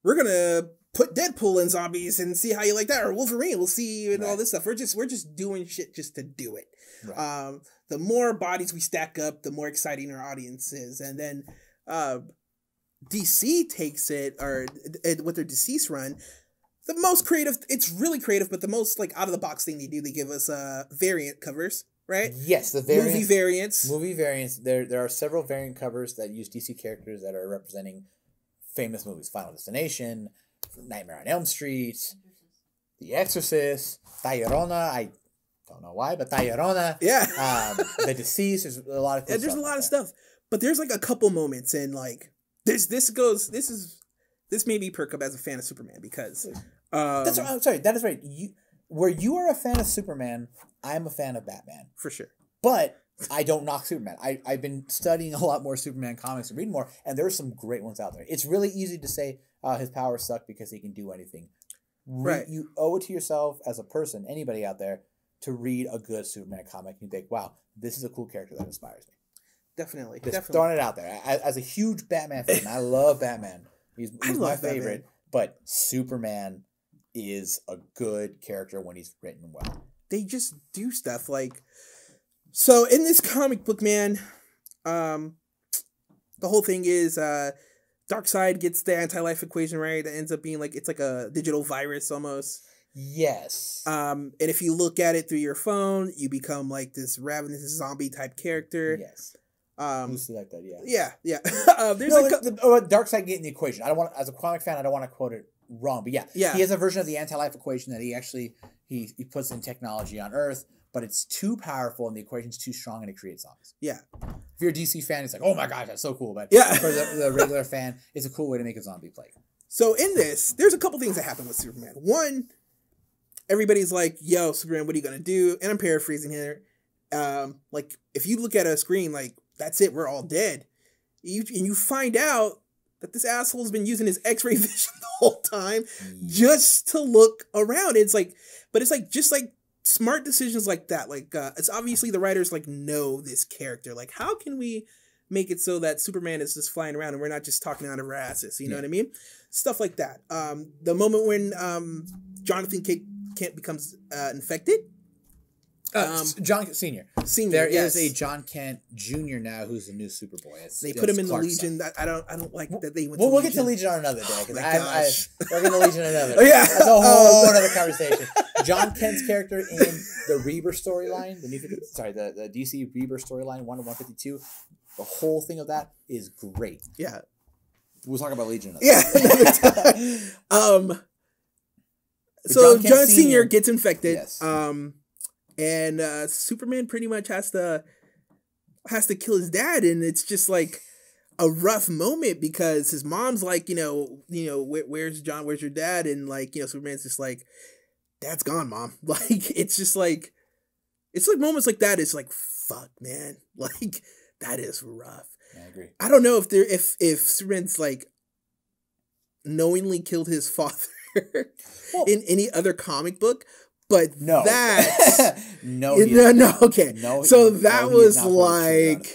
We're going to put Deadpool in zombies and see how you like that. Or Wolverine, we'll see and all this stuff. We're just doing shit just to do it. Right. The more bodies we stack up, the more exciting our audience is. And then DC takes it, or with their Deceased run, the most creative, it's really creative, but the most like out of the box thing they do, they give us variant covers, right? Yes, the variants. Movie variants. There are several variant covers that use DC characters that are representing famous movies. Final Destination, Nightmare on Elm Street, The Exorcist, La Llorona. I don't know why, but La Llorona. Yeah. The Deceased. There's a lot of cool there's a lot of stuff. But there's like a couple moments and like this made me perk up as a fan of Superman because that's I'm sorry, that is right. Where you are a fan of Superman, I'm a fan of Batman. For sure. But I don't knock Superman. I've been studying a lot more Superman comics and reading more, and there are some great ones out there. It's really easy to say his powers suck because he can do anything. Right. You owe it to yourself as a person, anybody out there, to read a good Superman comic and think, wow, this is a cool character that inspires me. Definitely. Throwing it out there. As a huge Batman fan, I love Batman. He's my favorite. But Superman is a good character when he's written well. They just do stuff like... So in this comic book, man, the whole thing is Darkseid gets the anti-life equation, right? That ends up being like, it's like a digital virus almost. Yes. And if you look at it through your phone, you become like this ravenous zombie type character. Yes. Loosely like that, yeah. Yeah. There's Darkseid getting the equation. I don't want, as a comic fan, I don't want to quote it wrong, but yeah. He has a version of the anti-life equation that he actually he puts in technology on Earth, but it's too powerful and the equation's too strong and it creates zombies. Yeah. If you're a DC fan, it's like, oh my gosh, that's so cool. But for the regular fan, it's a cool way to make a zombie plague. So in this, there's a couple things that happen with Superman. One, everybody's like, yo, Superman, what are you going to do? And I'm paraphrasing here. Like, if you look at a screen, like, that's it, we're all dead. And you find out that this asshole's been using his X-ray vision the whole time just to look around. It's like, but it's like, just like smart decisions like that. Like, it's obviously the writers like know this character. Like, how can we make it so that Superman is just flying around and we're not just talking out of our asses? You know what I mean? Stuff like that. The moment when Jonathan Kent becomes infected. John Senior. There is a John Kent Jr. now who's the new Superboy. They put him in the Legion. I don't like that they went. We'll get to Legion on another day because we're going to Legion another. That's a whole other conversation. John Kent's character in the Rebirth storyline, the DC Rebirth storyline 1 to 152, the whole thing of that is great. Yeah. We'll talk about Legion. Yeah. So John Sr. gets infected. Yes. And Superman pretty much has to kill his dad, and it's just like a rough moment because his mom's like, where's John? Where's your dad? And like, Superman's just like, Dad's gone, Mom. Like, it's just like, it's like moments like that. It's like, fuck, man. Like, that is rough. I agree. I don't know if Superman's like knowingly killed his father in any other comic book, but no, that no, okay. No, so that was like,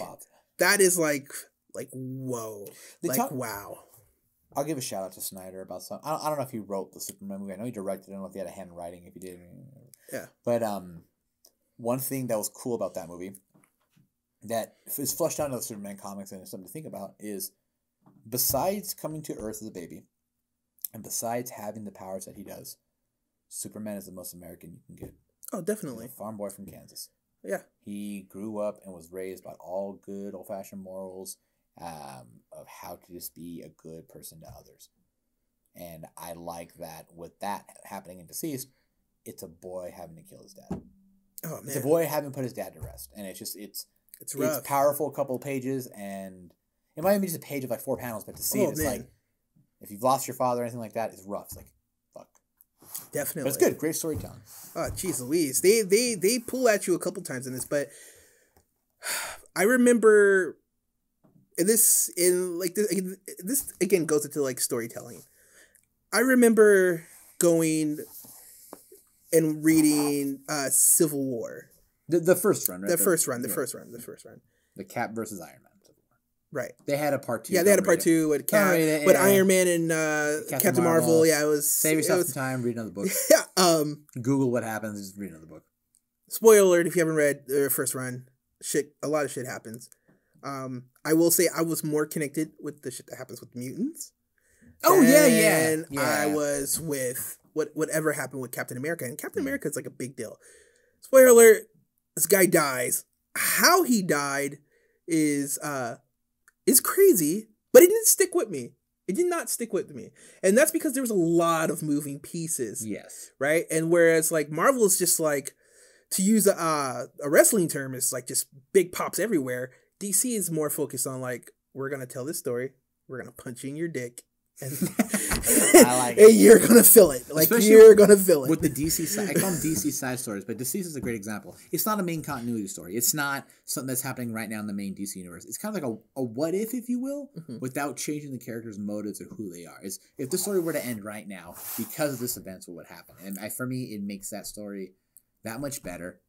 that is like whoa, wow. I'll give a shout out to Snyder about something. I don't know if he wrote the Superman movie. I know he directed it. I don't know if he had a hand in writing. If he did, yeah. But one thing that was cool about that movie that is flushed out into the Superman comics and is something to think about is, besides coming to Earth as a baby, and besides having the powers that he does, Superman is the most American you can get. Oh, definitely. He's a farm boy from Kansas. Yeah. He grew up and was raised by all good old-fashioned morals of how to just be a good person to others. And I like that with that happening in Deceased, it's a boy having to kill his dad. Oh, man. It's a boy having put his dad to rest. And it's just, it's rough. It's powerful, a couple of pages, and it might even be just a page of like 4 panels, but to see it's like, if you've lost your father or anything like that, it's rough. It's like, fuck. Definitely. But it's good. Great storytelling. Oh, jeez Louise. They pull at you a couple times in this, but I remember this again goes into like storytelling. I remember going and reading Civil War. The first run, right? The first run. The Cap versus Iron Man. Right. They had a part 2. Yeah, they had a part 2 with Iron Man and Captain Marvel. Yeah, it was... Save yourself some time, read another book. Yeah. Google what happens, just read another book. Spoiler alert, if you haven't read the first run, a lot of shit happens. I will say I was more connected with the shit that happens with mutants. Oh, yeah. And I was with whatever happened with Captain America. And Captain America is like a big deal. Spoiler alert, this guy dies. How he died is crazy, but it didn't stick with me. It did not stick with me. And that's because there was a lot of moving pieces. Yes. Right? And whereas like Marvel is just like, to use a wrestling term, it's like just big pops everywhere. DC is more focused on like, we're going to tell this story. We're going to punch you in your dick. And, I like and you're going to feel it. Like, especially you're going to feel it. With the DC side, I call them DC side stories, but Deceased is a great example. It's not a main continuity story. It's not something that's happening right now in the main DC universe. It's kind of like a what if you will, without changing the characters' motives or who they are. It's, if the story were to end right now, because of this event, what would happen? And for me, it makes that story that much better.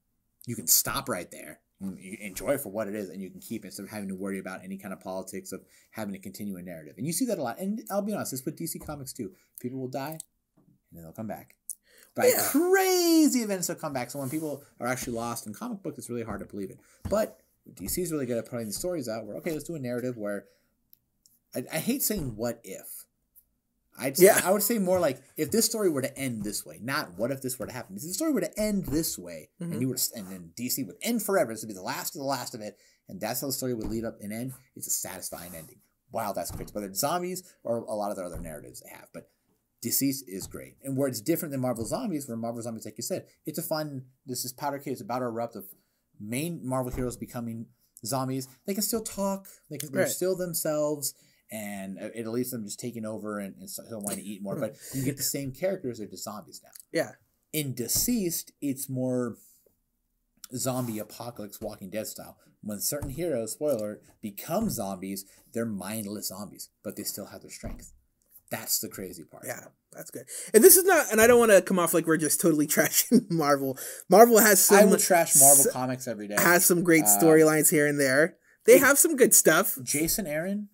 You can stop right there. You enjoy it for what it is, and you can keep it instead of having to worry about any kind of politics of having to continue a narrative. And you see that a lot. And I'll be honest, this with DC Comics too. People will die, and then they'll come back. By crazy events, they'll come back. So when people are actually lost in comic books, it's really hard to believe it. But DC is really good at putting the stories out where, okay, let's do a narrative where I hate saying what if. I would say more like, if this story were to end this way, not what if this were to happen. If the story were to end this way, and then DC would end forever, this would be the last of it, and that's how the story would lead up and end, it's a satisfying ending. Wow, that's great. Whether it's zombies or a lot of their other narratives they have. But Deceased is great. And where it's different than Marvel Zombies, where Marvel Zombies, like you said, it's a fun, this is powder keg, it's about to erupt of main Marvel heroes becoming zombies. They can still talk, they're still themselves, and it leaves them just taking over and still wanting to eat more. But you get the same characters, they're just zombies now. Yeah. In Deceased, it's more zombie apocalypse, Walking Dead style. When certain heroes, spoiler, become zombies, they're mindless zombies, but they still have their strength. That's the crazy part. Yeah, that's good. And this is not, and I don't want to come off like we're just totally trashing Marvel. Marvel has some... I will trash Marvel comics every day. Has some great storylines here and there. They have some good stuff. Jason Aaron,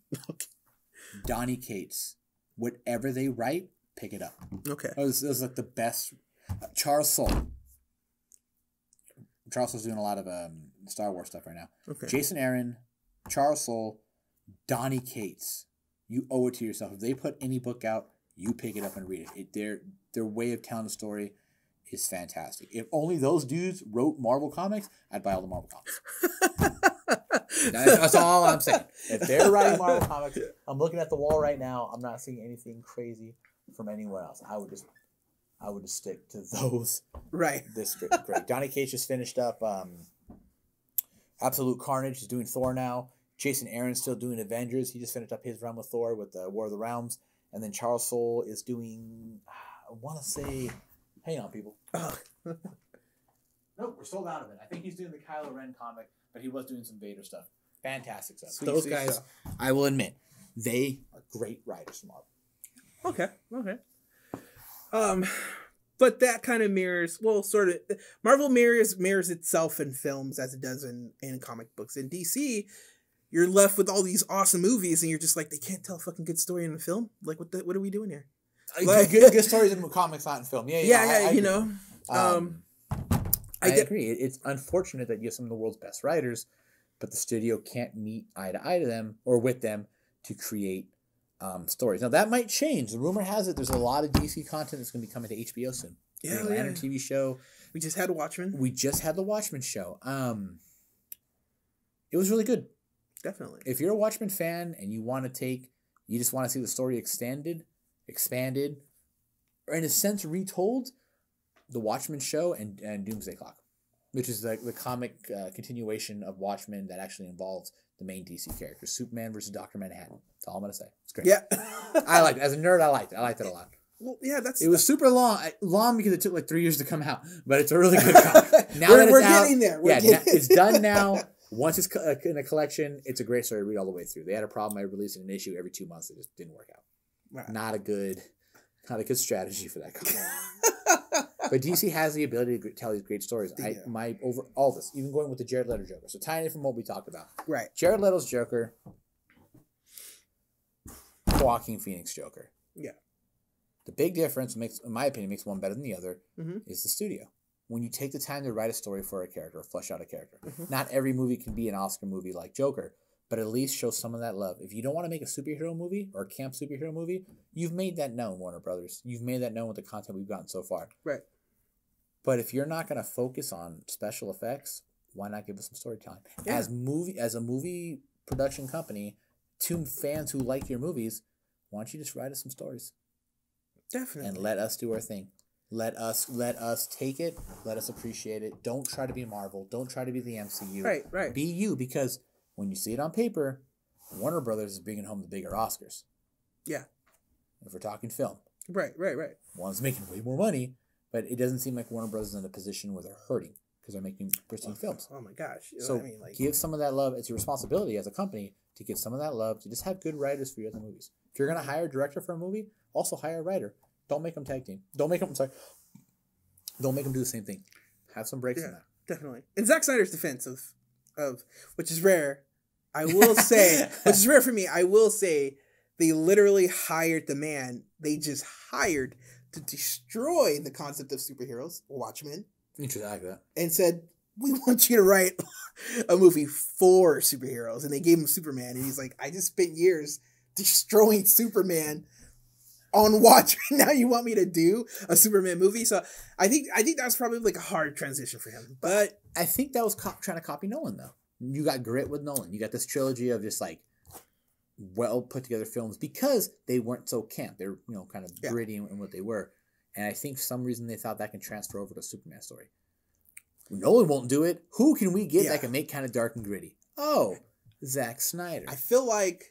Donny Cates, whatever they write, pick it up. Okay. It was like the best. Charles Soule. Charles Soule's doing a lot of Star Wars stuff right now. Okay. Jason Aaron, Charles Soule, Donny Cates. You owe it to yourself. If they put any book out, you pick it up and read it. Their way of telling the story is fantastic. If only those dudes wrote Marvel comics, I'd buy all the Marvel comics. That's all I'm saying. If they're writing Marvel comics, I'm looking at the wall right now. I'm not seeing anything crazy from anywhere else. I would just stick to those. Right. This great. Donny Cates just finished up Absolute Carnage. He's doing Thor now. Jason Aaron's still doing Avengers. He just finished up his run with Thor with War of the Realms. And then Charles Soule is doing, I want to say, hang on, people. Nope, we're sold out of it. I think he's doing the Kylo Ren comic, but he was doing some Vader stuff. Fantastic stuff. Those guys, I will admit, they are great writers from Marvel. Okay. But that kind of mirrors, well, sort of, Marvel mirrors itself in films as it does in comic books. In DC, you're left with all these awesome movies, and you're just like, they can't tell a fucking good story in a film? Like, what are we doing here? Like, good stories in comics, not in film. Yeah, you know. I agree. It's unfortunate that you have some of the world's best writers, but the studio can't meet eye to eye to them or with them to create stories. Now, that might change. The rumor has it there's a lot of DC content that's going to be coming to HBO soon. Yeah, Green Lantern TV show. We just had Watchmen. We just had the Watchmen show. It was really good. Definitely. If you're a Watchmen fan and you just want to see the story expanded, or in a sense retold, the Watchmen show and Doomsday Clock, which is the comic continuation of Watchmen that actually involves the main DC characters, Superman versus Dr. Manhattan. That's all I'm going to say. It's great. Yeah. I liked it. As a nerd, I liked it a lot. Well, yeah, it was super long because it took like 3 years to come out, but it's a really good comic. Now that it's out, getting there. It's done now. Once it's in a collection, it's a great story to read all the way through. They had a problem by releasing an issue every 2 months. It just didn't work out. Right. Not a good strategy for that comic. But DC has the ability to tell these great stories. Yeah. Over all this, even going with the Jared Leto Joker. So tying it from what we talked about. Right. Jared Leto's Joker, Joaquin Phoenix Joker. Yeah. The big difference, in my opinion, makes one better than the other, is the studio. When you take the time to write a story for a character, or flesh out a character. Not every movie can be an Oscar movie like Joker, but at least show some of that love. If you don't want to make a superhero movie or a camp superhero movie, you've made that known, Warner Brothers. You've made that known with the content we've gotten so far. Right. But if you're not going to focus on special effects, why not give us some storytelling? Yeah. As a movie production company, to fans who like your movies, why don't you just write us some stories? Definitely. And let us do our thing. Let us take it. Let us appreciate it. Don't try to be Marvel. Don't try to be the MCU. Right. Be you, because when you see it on paper, Warner Brothers is bringing home the bigger Oscars. Yeah. If we're talking film. Right. One's making way more money, but it doesn't seem like Warner Brothers is in a position where they're hurting because they're making pristine films. Oh my gosh. So give some of that love. It's your responsibility as a company to give some of that love, to just have good writers for your other movies. If you're going to hire a director for a movie, also hire a writer. Don't make them tag team. Don't make them do the same thing. Have some breaks in that. Definitely. In Zack Snyder's defense of which is rare, I will say, which is rare for me, I will say they literally hired the man they just hired to destroy the concept of superheroes, Watchmen. Interesting, I like that. And said, we want you to write a movie for superheroes. And they gave him Superman. And he's like, I just spent years destroying Superman on Watchmen. Now you want me to do a Superman movie? So I think that was probably like a hard transition for him. But I think that was trying to copy Nolan, though. You got grit with Nolan. You got this trilogy of just like well put together films because they weren't so camp. They're kind of gritty in what they were. And I think for some reason they thought that can transfer over to a Superman story. Nolan won't do it. Who can we get that can make kind of dark and gritty? Oh, Zack Snyder. I feel like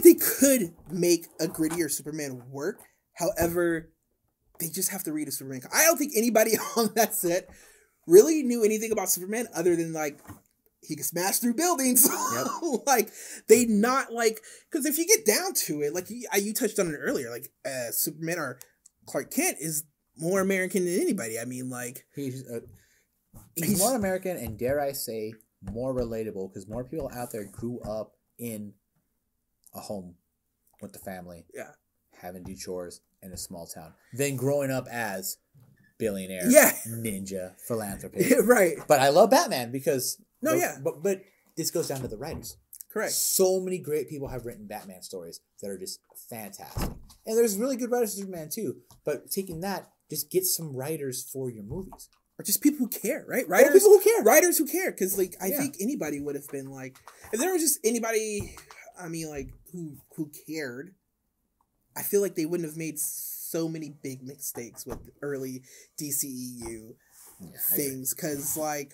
they could make a grittier Superman work. However, they just have to read a Superman. I don't think anybody on that set really knew anything about Superman other than like he could smash through buildings. Yep. Like they not like, because if you get down to it, like you touched on it earlier, like Superman or Clark Kent is more American than anybody. I mean, like he's more American and, dare I say, more relatable because more people out there grew up in a home with the family, having to do chores in a small town, than growing up as billionaire, ninja, philanthropist. Right. But I love Batman because but this goes down to the writers. Correct. So many great people have written Batman stories that are just fantastic, and there's really good writers for Superman too. But taking that, just get some writers for your movies. or just people who care, right? Writers who care, because like I think anybody would have been like, if there was just anybody, I mean, like who cared, I feel like they wouldn't have made so many big mistakes with early DCEU things, because like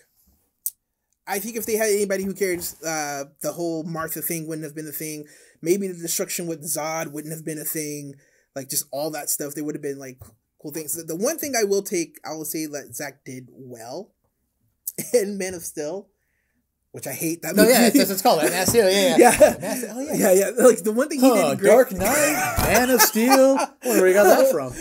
I think if they had anybody who cared, the whole Martha thing wouldn't have been a thing. Maybe the destruction with Zod wouldn't have been a thing. Like just all that stuff, they would have been like cool things. The one thing I will say that Zack did well in Man of Steel, which I hate that movie. No, yeah, that's what it's called. Man of Steel, yeah. Yeah. Like the one thing he did great. Dark Knight, Man of Steel. Where you got that from?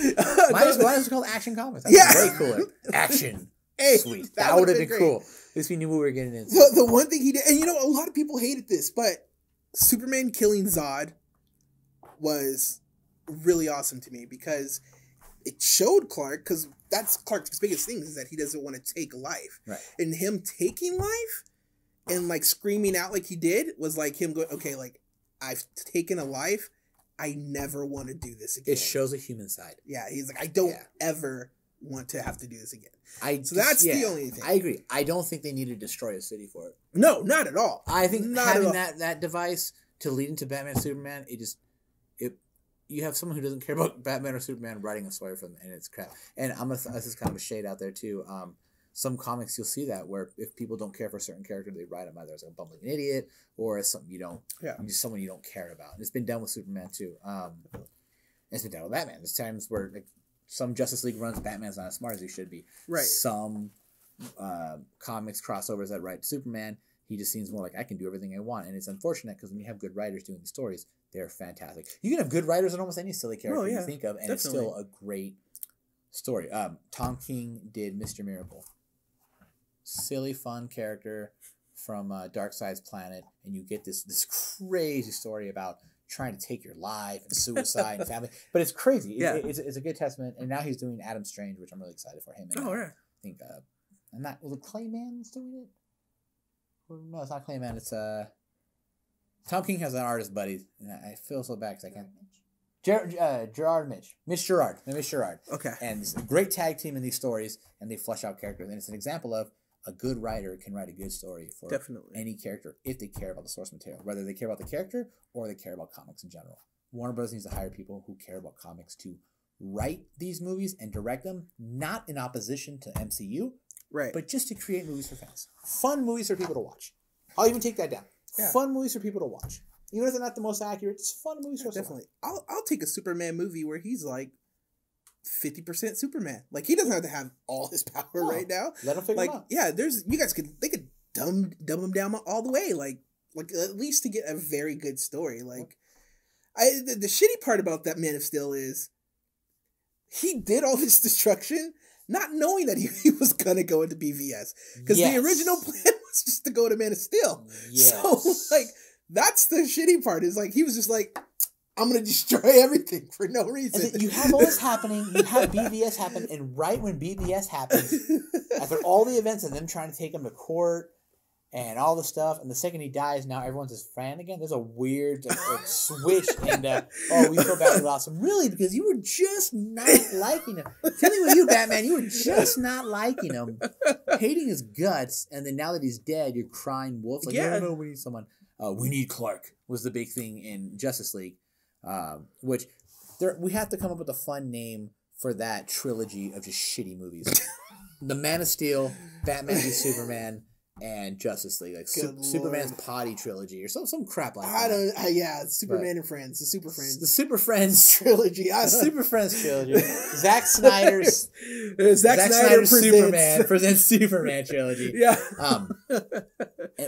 Why is it called Action Comics? That's way cooler. Action. Hey, sweet. That would have been cool. At least we knew what we were getting into. The one thing he did, and a lot of people hated this, but Superman killing Zod was really awesome to me, because it showed Clark, because that's Clark's biggest thing, is that he doesn't want to take life. Right. And him taking life and like screaming out like he did was like him going, okay, like I've taken a life. I never want to do this again. It shows a human side. Yeah. He's like, I don't ever want to have to do this again. That's the only thing. I agree. I don't think they need to destroy a city for it. No, not at all. I think having that device to lead into Batman and Superman, you have someone who doesn't care about Batman or Superman writing a story for them, and it's crap. And this is kind of a shade out there too. Some comics you'll see that where if people don't care for a certain character, they write them either as a bumbling idiot or as something just someone you don't care about. And it's been done with Superman too. It's been done with Batman. There's times where like some Justice League runs, Batman's not as smart as he should be. Right. Some comics crossovers that write Superman, he just seems more like, I can do everything I want. And it's unfortunate because when you have good writers doing these stories, they're fantastic. You can have good writers on almost any silly character you think of, and it's still a great story. Tom King did Mr. Miracle. Silly, fun character from Darkseid's planet, and you get this crazy story about trying to take your life and suicide and family. But it's crazy. It's a good testament. And now he's doing Adam Strange, which I'm really excited for him. And I think, and that was it Clayman's doing it? No, it's not Clayman. It's Tom King has an artist buddy, and I feel so bad because I can't. Mitch Gerard. Okay. And it's a great tag team in these stories, and they flesh out characters. And it's an example of a good writer can write a good story for any character if they care about the source material, whether they care about the character or they care about comics in general. Warner Bros. Needs to hire people who care about comics to write these movies and direct them, not in opposition to MCU, right? But just to create movies for fans. Fun movies for people to watch. I'll even take that down. Yeah. Fun movies for people to watch. Even if they're not the most accurate, just fun movies for us. Definitely. I'll take a Superman movie where he's like 50% Superman. Like he doesn't have to have all his power right now. Let him figure it out. Yeah, they could dumb him down all the way. Like at least to get a very good story. Like the shitty part about that Man of Steel is he did all this destruction not knowing that he was gonna go into BVS. Because the original plan was just to go to Man of Steel. Yes. So like that's the shitty part, is like he was just like, I'm gonna destroy everything for no reason. And you have all this happening, you have BVS happen, and right when BVS happens, after all the events and them trying to take him to court and all the stuff, and the second he dies, now everyone's his fan again. There's a weird switch, and we feel bad we lost him. Really, because you were just not liking him. Tell me with you, Batman, you were just not liking him, hating his guts, and then now that he's dead, you're crying wolf. Like, no, we need someone. We need Clark was the big thing in Justice League, which we have to come up with a fun name for that trilogy of just shitty movies. The Man of Steel, Batman v Superman, and Justice League, like Superman's Potty trilogy or some crap like that. Superman and Friends, the Super Friends, the Super Friends trilogy, the Super Friends trilogy, Zack Snyder's Superman presents Superman trilogy,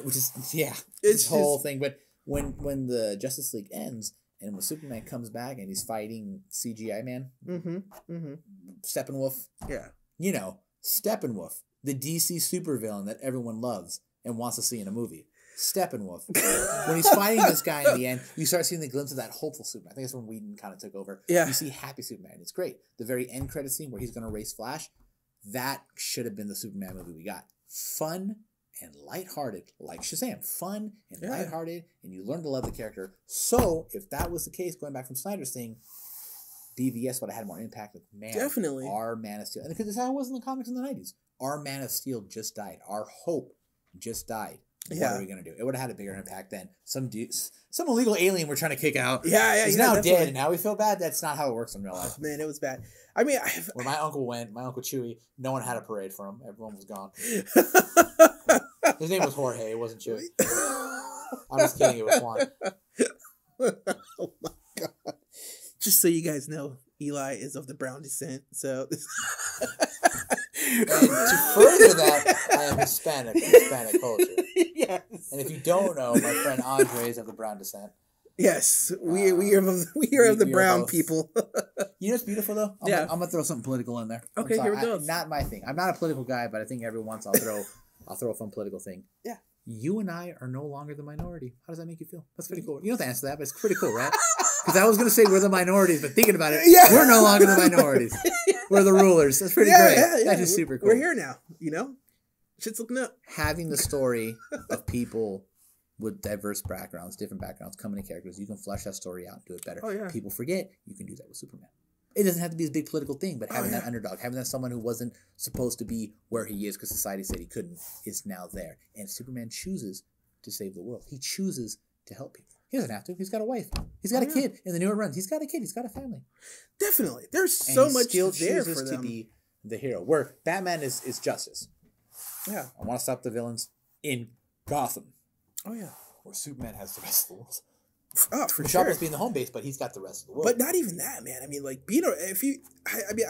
which is it's this whole thing. But when the Justice League ends and when Superman comes back and he's fighting CGI man, Steppenwolf, Steppenwolf, the DC supervillain that everyone loves and wants to see in a movie. Steppenwolf. When he's fighting this guy in the end, you start seeing the glimpse of that hopeful Superman. I think that's when Whedon kind of took over. Yeah. You see happy Superman. It's great. The very end credit scene where he's going to race Flash, that should have been the Superman movie we got. Fun and lighthearted, like Shazam. Fun and lighthearted, and you learn to love the character. So, if that was the case, going back from Snyder's thing, BVS would have had more impact. Like, man, Definitely. our Man of Steel, and because that's how it was in the comics in the 90s. Our Man of Steel just died. Our hope just died. What are we gonna do? It would have had a bigger impact than some illegal alien we're trying to kick out. He's now definitely dead, and now we feel bad. That's not how it works in real life. Man, it was bad. I mean, when my uncle Chewy, no one had a parade for him. Everyone was gone. His name was Jorge. It wasn't Chewy. I'm just kidding. It was Juan. Oh my god! Just so you guys know, Eli is of the brown descent. So, and to further that, I am Hispanic culture. Yes. And if you don't know, my friend Andre is of the brown descent. Yes, we are of the brown people. You know what's beautiful though? I'm gonna throw something political in there. Okay, here we go. Not my thing. I'm not a political guy, but I think every once I'll throw a fun political thing. Yeah. You and I are no longer the minority. How does that make you feel? That's pretty cool. You don't have to answer that, but it's pretty cool, right? Because I was going to say we're the minorities, but thinking about it, we're no longer the minorities. We're the rulers. That's pretty great. That's just super cool. We're here now, Shit's looking up. Having the story of people with diverse backgrounds, different backgrounds, coming to characters, you can flesh that story out and do it better. Oh, yeah. People forget, you can do that with Superman. It doesn't have to be a big political thing, but having that underdog, having that someone who wasn't supposed to be where he is because society said he couldn't, is now there. And Superman chooses to save the world. He chooses to help people. He doesn't have to. He's got a wife. He's got a kid in the newer runs. He's got a kid. He's got a family. Definitely. There's so much still there chooses for them. to be the hero. Where Batman is justice. Yeah. I want to stop the villains in Gotham. Oh, yeah. Where Superman has the rest of the world. Oh, for sure. Metropolis being the home base, but he's got the rest of the world. But not even that, man. I mean, like, I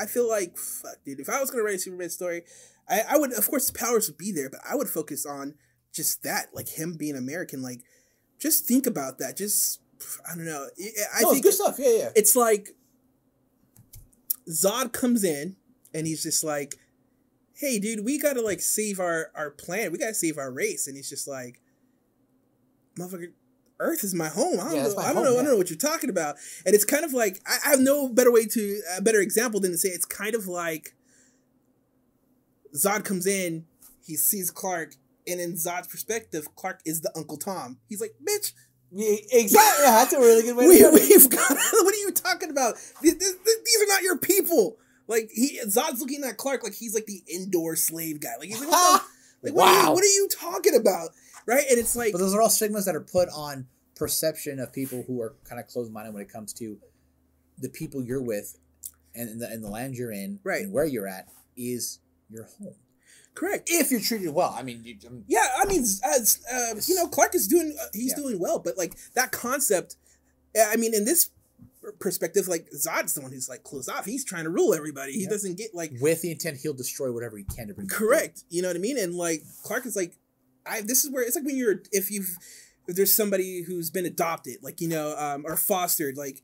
feel like, fuck, dude, if I was going to write a Superman story, I would, of course, the powers would be there, but I would focus on just that, like, him being American. Like, just think about that. Just, I don't know. I think it's good stuff. Yeah. It's like, Zod comes in, and he's just like, hey, dude, we got to, like, save our planet. We got to save our race. And he's just like, motherfucker, Earth is my home. I don't know what you're talking about. And it's kind of like, I have no better example than to say it's kind of like Zod comes in, he sees Clark, and in Zod's perspective, Clark is the Uncle Tom. He's like, bitch. Yeah, exactly. Yeah, that's a really good way to put it. We've got, what are you talking about? These are not your people. Like, Zod's looking at Clark like he's like the indoor slave guy. Like, he's like, what are you talking about? Right? And it's like... But those are all stigmas that are put on perception of people who are kind of closed-minded when it comes to the people you're with and the land you're in, right, and where you're at is your home. Correct. If you're treated well. I mean... as Clark is doing... doing well, but, like, that concept... I mean, in this perspective, like, Zod's the one who's, like, closed off. He's trying to rule everybody. He doesn't get, like... With the intent, he'll destroy whatever he can to bring... Correct. You know what I mean? And, like, Clark is, like... This is where it's like when if there's somebody who's been adopted, like, or fostered, like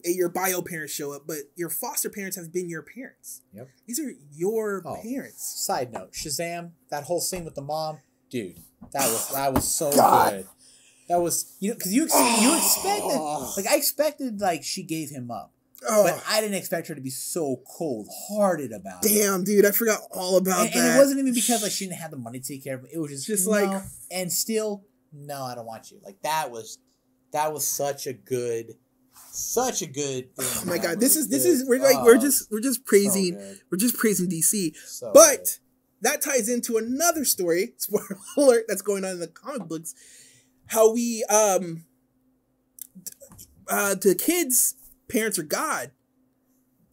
your bio parents show up, but your foster parents have been your parents. Yep. These are your parents. Side note, Shazam, that whole scene with the mom, dude, that was so good. That was, because you expected, like, I expected, like, she gave him up. But I didn't expect her to be so cold-hearted about it. Damn, dude, I forgot all about that. And it wasn't even because, like, she didn't have the money to take care of it. It was just like... And still, no, I don't want you. Like, that was such a good thing. Oh my God, we're just praising DC. So but good. That ties into another story, spoiler alert, that's going on in the comic books. How we the kids' parents are God,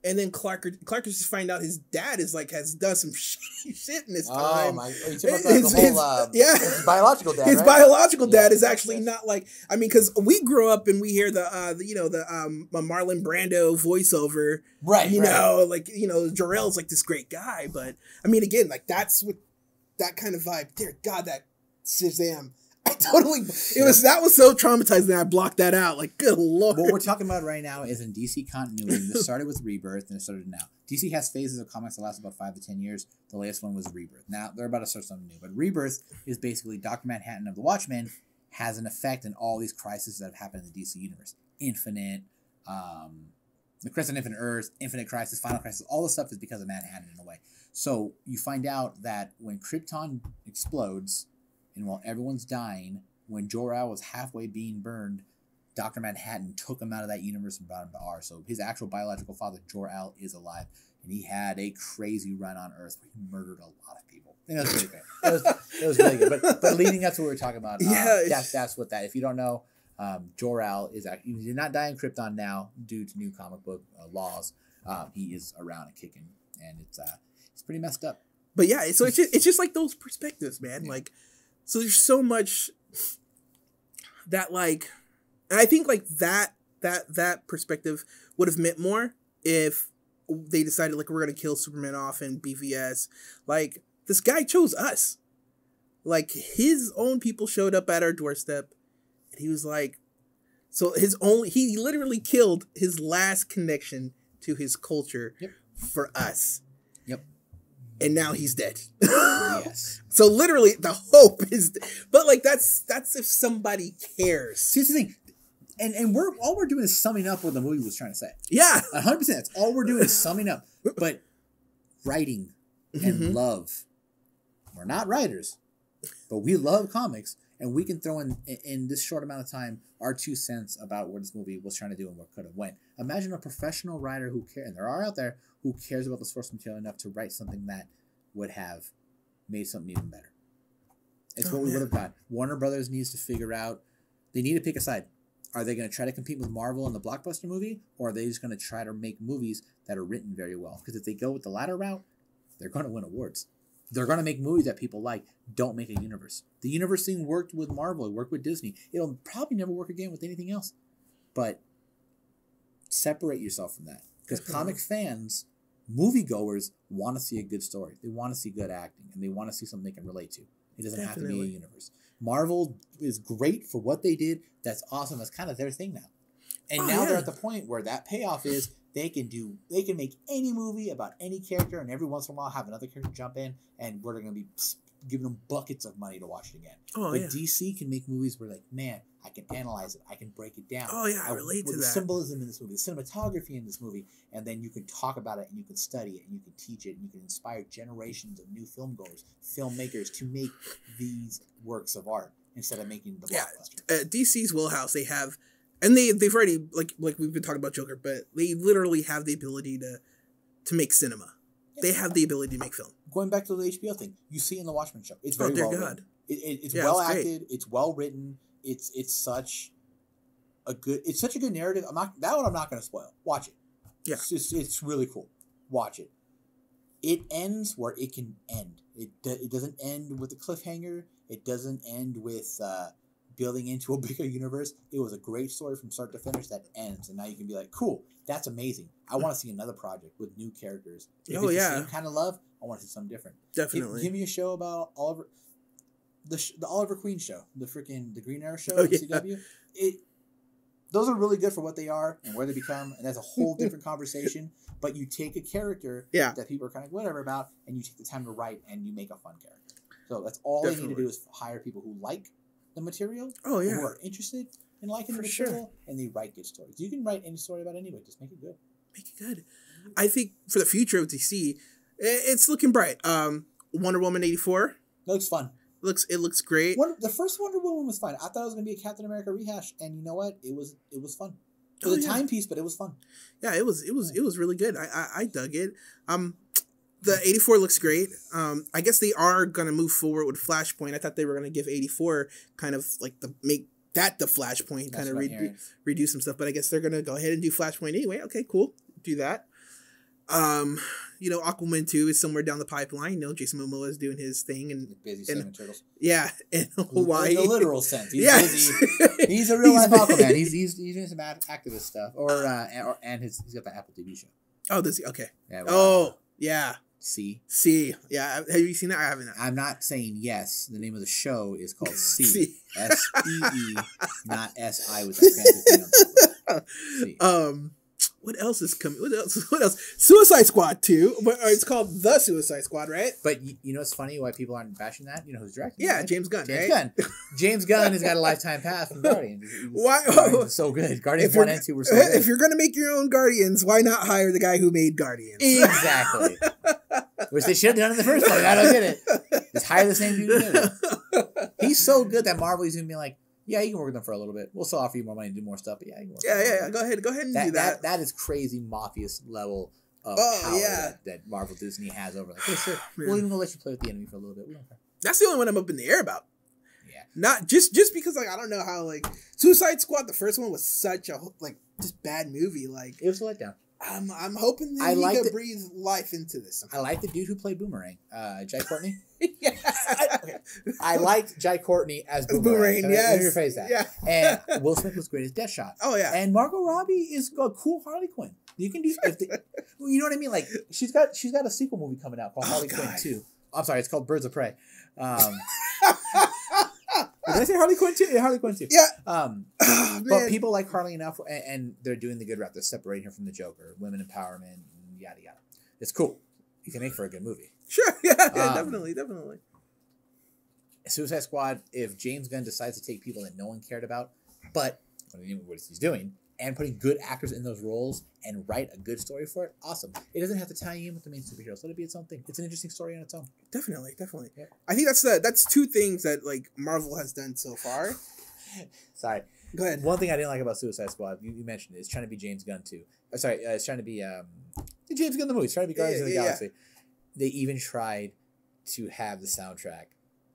and then Clark just find out his dad has done some shit in his time. Oh my! Are you talking about his biological dad? His biological dad is actually not like, I mean, because we grow up and we hear the Marlon Brando voiceover, right? Like Jor-El's like this great guy, but I mean, again, like that's what that kind of vibe. Dear God, that Shazam. That was so traumatizing that I blocked that out. Like, good Lord. What we're talking about right now is in DC continuity. This started with Rebirth and it started now. DC has phases of comics that last about 5 to 10 years. The latest one was Rebirth. Now they're about to start something new. But Rebirth is basically Dr. Manhattan of the Watchmen has an effect in all these crises that have happened in the DC universe. Infinite, the Crisis on Infinite Earths, Infinite Crisis, Final Crisis, all this stuff is because of Manhattan in a way. So you find out that when Krypton explodes, and while everyone's dying, when Jor-El was halfway being burned, Dr. Manhattan took him out of that universe and brought him to ours. So his actual biological father, Jor-El, is alive. And he had a crazy run on Earth where he murdered a lot of people. I think that was pretty great. It was really good. But leading up to what we were talking about, that's what that, if you don't know, Jor-El is actually, he did not die in Krypton now due to new comic book laws. He is around and kicking, and it's pretty messed up. But yeah, so it's just like those perspectives, man. Yeah. Like, so there's so much that, like, and I think like that perspective would have meant more if they decided like we're gonna kill Superman off in BVS. Like, this guy chose us. Like, his own people showed up at our doorstep, and he was like, so he literally killed his last connection to his culture for us. Yep. And now he's dead. Yes. So literally the hope is, but like that's if somebody cares. See, that's the thing. And all we're doing is summing up what the movie was trying to say. Yeah. 100%. That's all we're doing is summing up. But writing and love. We're not writers, but we love comics, and we can throw in this short amount of time our 2 cents about what this movie was trying to do and what could have went. Imagine a professional writer who cares, and there are out there, who cares about the source material enough to write something that would have made something even better. It's what we would have got. Warner Brothers needs to figure out, they need to pick a side. Are they going to try to compete with Marvel in the blockbuster movie, or are they just going to try to make movies that are written very well? Because if they go with the latter route, they're going to win awards. They're going to make movies that people like. Don't make a universe. The universe thing worked with Marvel. It worked with Disney. It'll probably never work again with anything else. But separate yourself from that. Because comic fans, moviegoers, want to see a good story. They want to see good acting. And they want to see something they can relate to. It doesn't have to be a universe. Marvel is great for what they did. That's awesome. That's kind of their thing now. And now they're at the point where that payoff is they can make any movie about any character, and every once in a while have another character jump in, and we're going to be giving them buckets of money to watch it again. But DC can make movies where, like, man, I can analyze it. I can break it down. I relate to that. The symbolism in this movie, the cinematography in this movie, and then you can talk about it, and you can study it, and you can teach it, and you can inspire generations of new filmgoers, filmmakers to make these works of art instead of making the blockbuster. DC's wheelhouse, they have, and they've already, like we've been talking about Joker, but they literally have the ability to make cinema. They have the ability to make film. Going back to the HBO thing, you see in the Watchmen show, it's very well written. It's well acted. It's well written. It's such a good narrative. I'm not going to spoil. Watch it. Yeah, it's really cool. Watch it. It ends where it can end. It doesn't end with a cliffhanger. It doesn't end with building into a bigger universe. It was a great story from start to finish that ends, and now you can be like, cool, that's amazing. I want to see another project with new characters. If it's the same kind of love, I want to see something different. Definitely. Give me a show about Oliver, the Oliver Queen show, the Green Arrow show on CW. Those are really good for what they are and where they become, and that's a whole different conversation. But you take a character that people are kind of whatever about, and you take the time to write, and you make a fun character. So that's all they need to do is hire people who like the material, who are interested in liking the material, and they write good stories. You can write any story about anybody, just make it good. Make it good. I think for the future of DC, it's looking bright. Wonder Woman 84. It looks fun. It looks great. The first Wonder Woman was fine. I thought it was going to be a Captain America rehash, and you know what? It was fun. It was a timepiece, but it was fun. Yeah, it was really good. I dug it. The 84 looks great. I guess they are gonna move forward with Flashpoint. I thought they were gonna give 84 kind of like make that the Flashpoint, kind of redo some stuff. But I guess they're gonna go ahead and do Flashpoint anyway. Okay, cool. Do that. Aquaman 2 is somewhere down the pipeline. Jason Momoa is doing his thing and busy saving turtles. Yeah, in Hawaii. In the literal sense, he's busy. He's a real life Aquaman. He's doing some activist stuff, and he's got the Apple TV show. Oh, does he? Okay. Yeah, yeah. See. Yeah. Have you seen that? I haven't. I'm not saying yes. The name of the show is called See. SEE, not SI with the fancy. What else is coming? What else? Suicide Squad 2. It's called The Suicide Squad, right? But you know it's funny why people aren't bashing that? You know who's directing it? Yeah, James Gunn. James Gunn has got a lifetime pass from Guardians. Why? Guardians was so good. Guardians 1 and 2 were so good. If you're going to make your own Guardians, why not hire the guy who made Guardians? Exactly. Which they should have done in the first place. I don't get it. Just hire the same dude who did it. He's so good that Marvel is going to be like, Yeah, you can work with them for a little bit. We'll still offer you more money to do more stuff, but yeah, you can work Yeah. Go ahead and do that. That is crazy mafious level of power that Marvel Disney has over. Like, hey, sure, we'll even let you play with the enemy for a little bit. We don't care. That's the only one I'm up in the air about. Yeah. Not just because like I don't know how like Suicide Squad, the first one was such a like just bad movie. Like it was a letdown. I'm hoping that he could breathe life into this. I like the dude who played Boomerang, Jai Courtney. Yeah. I liked Jai Courtney as Boomerang. Yes. Let me rephrase that. Yeah. And Will Smith was great as Deathshot. Oh yeah. And Margot Robbie is a cool Harley Quinn. You can do you know what I mean? Like she's got a sequel movie coming out called Harley Quinn 2. I'm sorry, it's called Birds of Prey. Did I say Harley Quinn 2? Yeah, Harley Quinn 2. Yeah. But people like Harley enough, and they're doing the good route. They're separating her from the Joker, women empowerment, and yada yada. It's cool. You can make for a good movie. Sure. Yeah. Definitely. Suicide Squad. If James Gunn decides to take people that no one cared about, but what he's doing, and putting good actors in those roles and write a good story for it, awesome. It doesn't have to tie in with the main superheroes. Let it be its own thing. It's an interesting story on its own. Definitely. Yeah. I think that's two things that like Marvel has done so far. Sorry. Go ahead. One thing I didn't like about Suicide Squad, you mentioned it, it's trying to be James Gunn too. It's trying to be James Gunn the movie. It's trying to be Guardians of the Galaxy. They even tried to have the soundtrack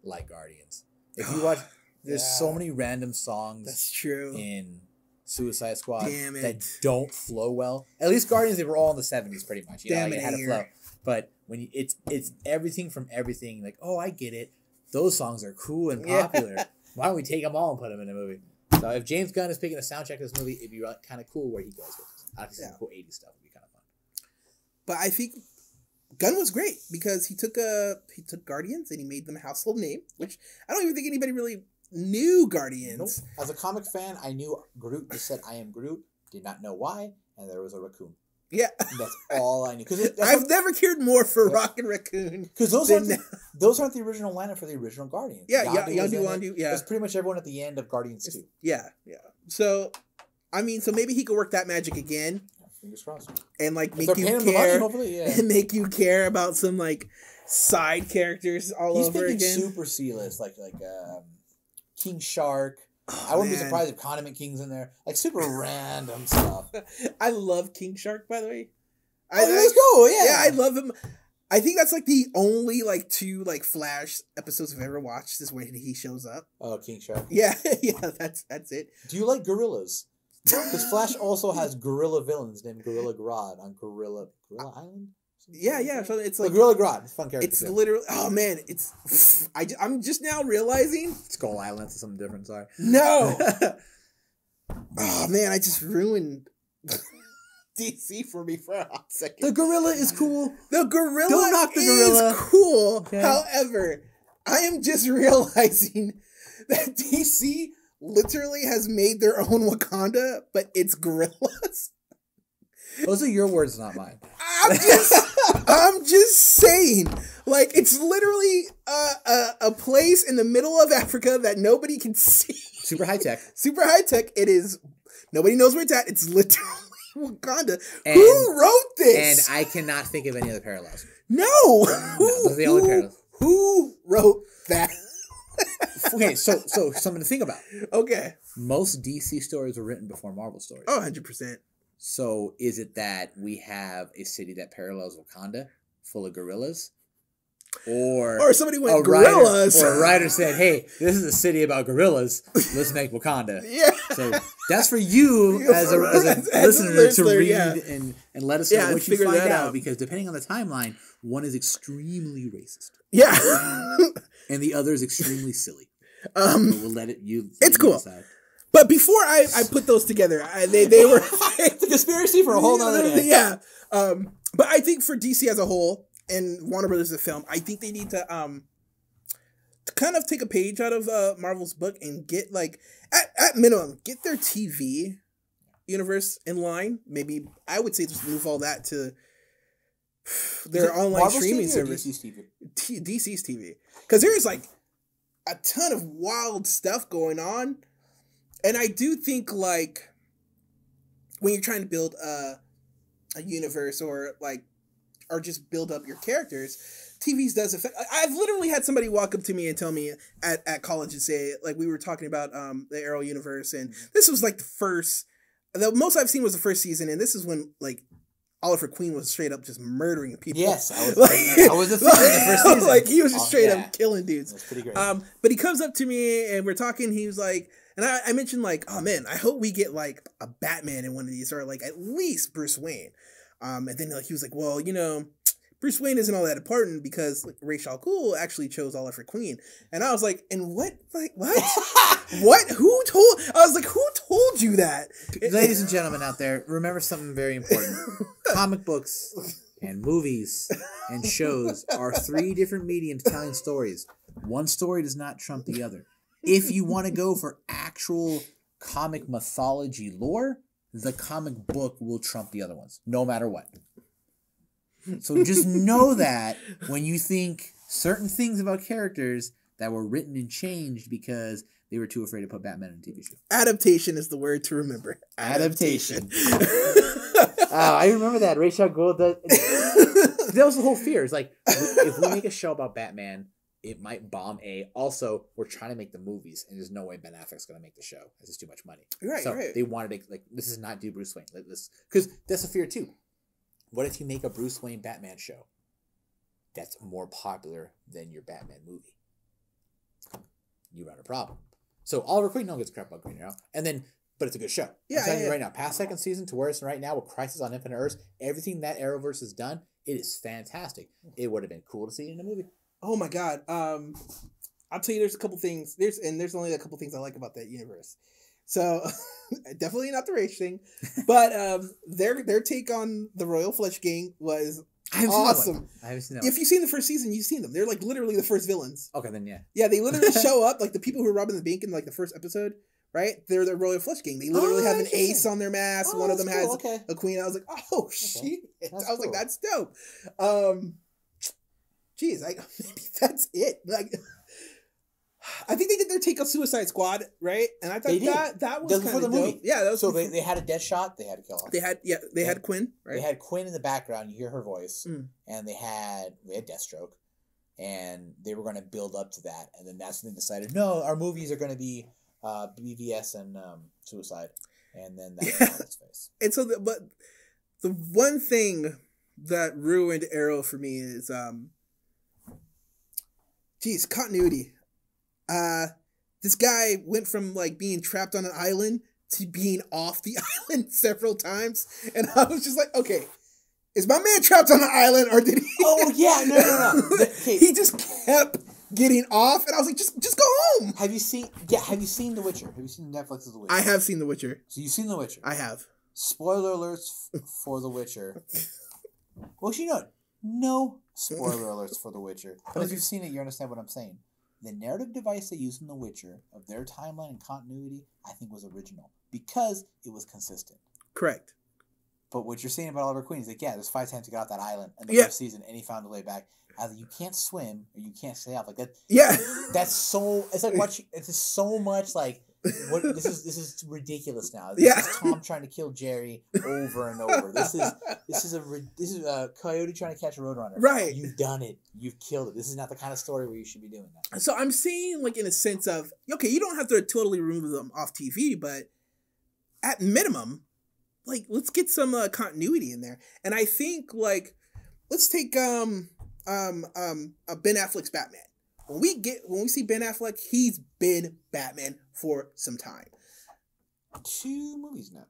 like Guardians. If you watch, there's so many random songs. That's true. In Suicide Squad Damn it. that don't flow well. At least Guardians, they were all in the 70s pretty much. You know, like it had a flow. But when it's everything from everything, like, oh, I get it. Those songs are cool and popular. Yeah. Why don't we take them all and put them in a movie? So if James Gunn is picking a soundtrack of this movie, it'd be kind of cool where he goes with it. I think some cool 80s stuff would be kind of fun. But I think Gunn was great because he took Guardians and he made them a household name, which I don't even think anybody really knew Guardians. Nope. As a comic fan, I knew Groot just said, "I am Groot." Did not know why, and there was a raccoon. Yeah, and that's all I knew. I've never cared more for Rocket Raccoon because those aren't the original lineup for the original Guardians. Yeah, Yondu. Yeah, it's pretty much everyone at the end of Guardians 2. Yeah. So, I mean, maybe he could work that magic again. Fingers crossed. And like make you care, and make you care about some like side characters over again. Super C-list, like King Shark. I wouldn't be surprised if Condiment King's in there. Like super random stuff. I love King Shark, by the way. Let's go. Yeah, I love him. I think that's like the only like 2 like Flash episodes I've ever watched is when he shows up. Oh, King Shark. Yeah, that's it. Do you like gorillas? Because Flash also has gorilla villains named Gorilla Grodd on Gorilla Island. Yeah. So it's like Gorilla Grodd. It's a fun character. It's literally. Oh man, it's. I'm just now realizing. Skull Island is something different. Sorry. No. Oh man, I just ruined DC for me for a hot second. The gorilla is cool. Don't knock the gorilla. Is cool. Okay. However, I am just realizing that DC literally has made their own Wakanda, but it's gorillas. Those are your words, not mine. I'm just saying, like, it's literally a place in the middle of Africa that nobody can see. Super high tech. Super high tech. It is. Nobody knows where it's at. It's literally Wakanda. Who wrote this? And I cannot think of any other parallels. No. Those are the only parallels. Who wrote that? Okay, so something to think about. Okay. Most DC stories were written before Marvel stories. Oh, 100%. So is it that we have a city that parallels Wakanda, full of gorillas? Or somebody went gorillas. Or a writer said, hey, this is a city about gorillas. Let's make Wakanda. Yeah. So that's for you as a listener to read and let us know what you find out. Because depending on the timeline, one is extremely racist. Yeah. And the other is extremely silly. So we'll let it you. It's cool. Decide. But before I put those together, they were it's a conspiracy for a whole other day. Yeah. But I think for DC as a whole and Warner Brothers the film, I think they need to kind of take a page out of Marvel's book and get like at minimum get their TV universe in line. Maybe I would say just move all that to their online Marvel's streaming TV service. DC's TV? DC's TV. Because there's like a ton of wild stuff going on. And I do think, like, when you're trying to build a universe or, like, or just build up your characters, TVs does affect. I've literally had somebody walk up to me and tell me at college and say, like, we were talking about the Arrow universe, and this was like the most I've seen was the first season, and this is when like Oliver Queen was straight up just murdering people. Yes, I was a fan of the first season. Like he was just straight up killing dudes. That's pretty great. But he comes up to me and we're talking. He was like, and I mentioned like, oh man, I hope we get like a Batman in one of these, or like at least Bruce Wayne. And then like he was like, well, you know, Bruce Wayne isn't all that important because like, Ra's al Ghul actually chose Oliver Queen. And I was like, and what? Like, what? What? Who told? I was like, who told you that? Ladies and gentlemen out there, remember something very important. Comic books and movies and shows are 3 different mediums telling stories. One story does not trump the other. If you want to go for actual comic mythology lore, the comic book will trump the other ones, no matter what. So just know that when you think certain things about characters that were written and changed because they were too afraid to put Batman in a TV show. Adaptation is the word to remember. Adaptation. I remember that. Ra's al Ghul. That was the whole fear. It's like, if we make a show about Batman, it might bomb. Also, we're trying to make the movies, and there's no way Ben Affleck's going to make the show. This is too much money. Right, so right. they wanted to, like, this is not do Bruce Wayne. Like this, because that's a fear too. What if you make a Bruce Wayne Batman show that's more popular than your Batman movie? You run a problem. So Oliver Queen, no one gives a crap about Green Arrow. But it's a good show. Yeah, I'm telling you right now, past second season to where it's right now with Crisis on Infinite Earths, everything that Arrowverse has done, it is fantastic. It would have been cool to see it in a movie. Oh my god. I'll tell you, there's a couple things. There's only a couple things I like about that universe. So definitely not the race thing, but their take on the Royal Flush Gang was awesome. I haven't seen that. If you've seen the first season, you've seen them. They're like literally the first villains. Okay, then yeah. Yeah, they literally show up like the people who are robbing the bank in like the first episode. Right? They're the Royal Flush Gang. They literally have an ace on their mask. One of them has a queen. I was like, oh shit! I was like, that's dope. Geez, maybe that's it. Like, I think they did their take on Suicide Squad, right? And I thought that was kind of dope. Yeah, that was so they had a dead shot. They had to kill off. They had Quinn. Right? They had Quinn in the background. You hear her voice, and they had Deathstroke, and they were going to build up to that, and then that's when they decided, no, our movies are going to be BVS and Suicide, and then that's on its face. And so, but the one thing that ruined Arrow for me is, continuity. This guy went from like being trapped on an island to being off the island several times, and I was just like, okay, is my man trapped on the island, or did he? Oh yeah, no. He just kept getting off, and I was like, just go home. Have you seen The Witcher? Have you seen Netflix's The Witcher? I have seen The Witcher. So you've seen The Witcher? I have. Spoiler alerts for The Witcher. Well, you know, no spoiler alerts for The Witcher. But if you've seen it, you understand what I'm saying. The narrative device they used in The Witcher of their timeline and continuity, I think, was original because it was consistent. Correct. But what you're saying about Oliver Queen is like, yeah, there's 5 times to get out that island in the first season, and he found a way back. Either you can't swim or you can't stay off like that. Yeah, that's so. It's like watching. It's just so much like. What this is ridiculous now. This is Tom trying to kill Jerry over and over. This is a coyote trying to catch a roadrunner. Right. You've done it. You've killed it. This is not the kind of story where you should be doing that. So I'm saying, like, in a sense of, okay, you don't have to totally remove them off TV, but at minimum, like, let's get some continuity in there. And I think, like, let's take Ben Affleck's Batman. When we see Ben Affleck, he's been Batman for some time. 2 movies now,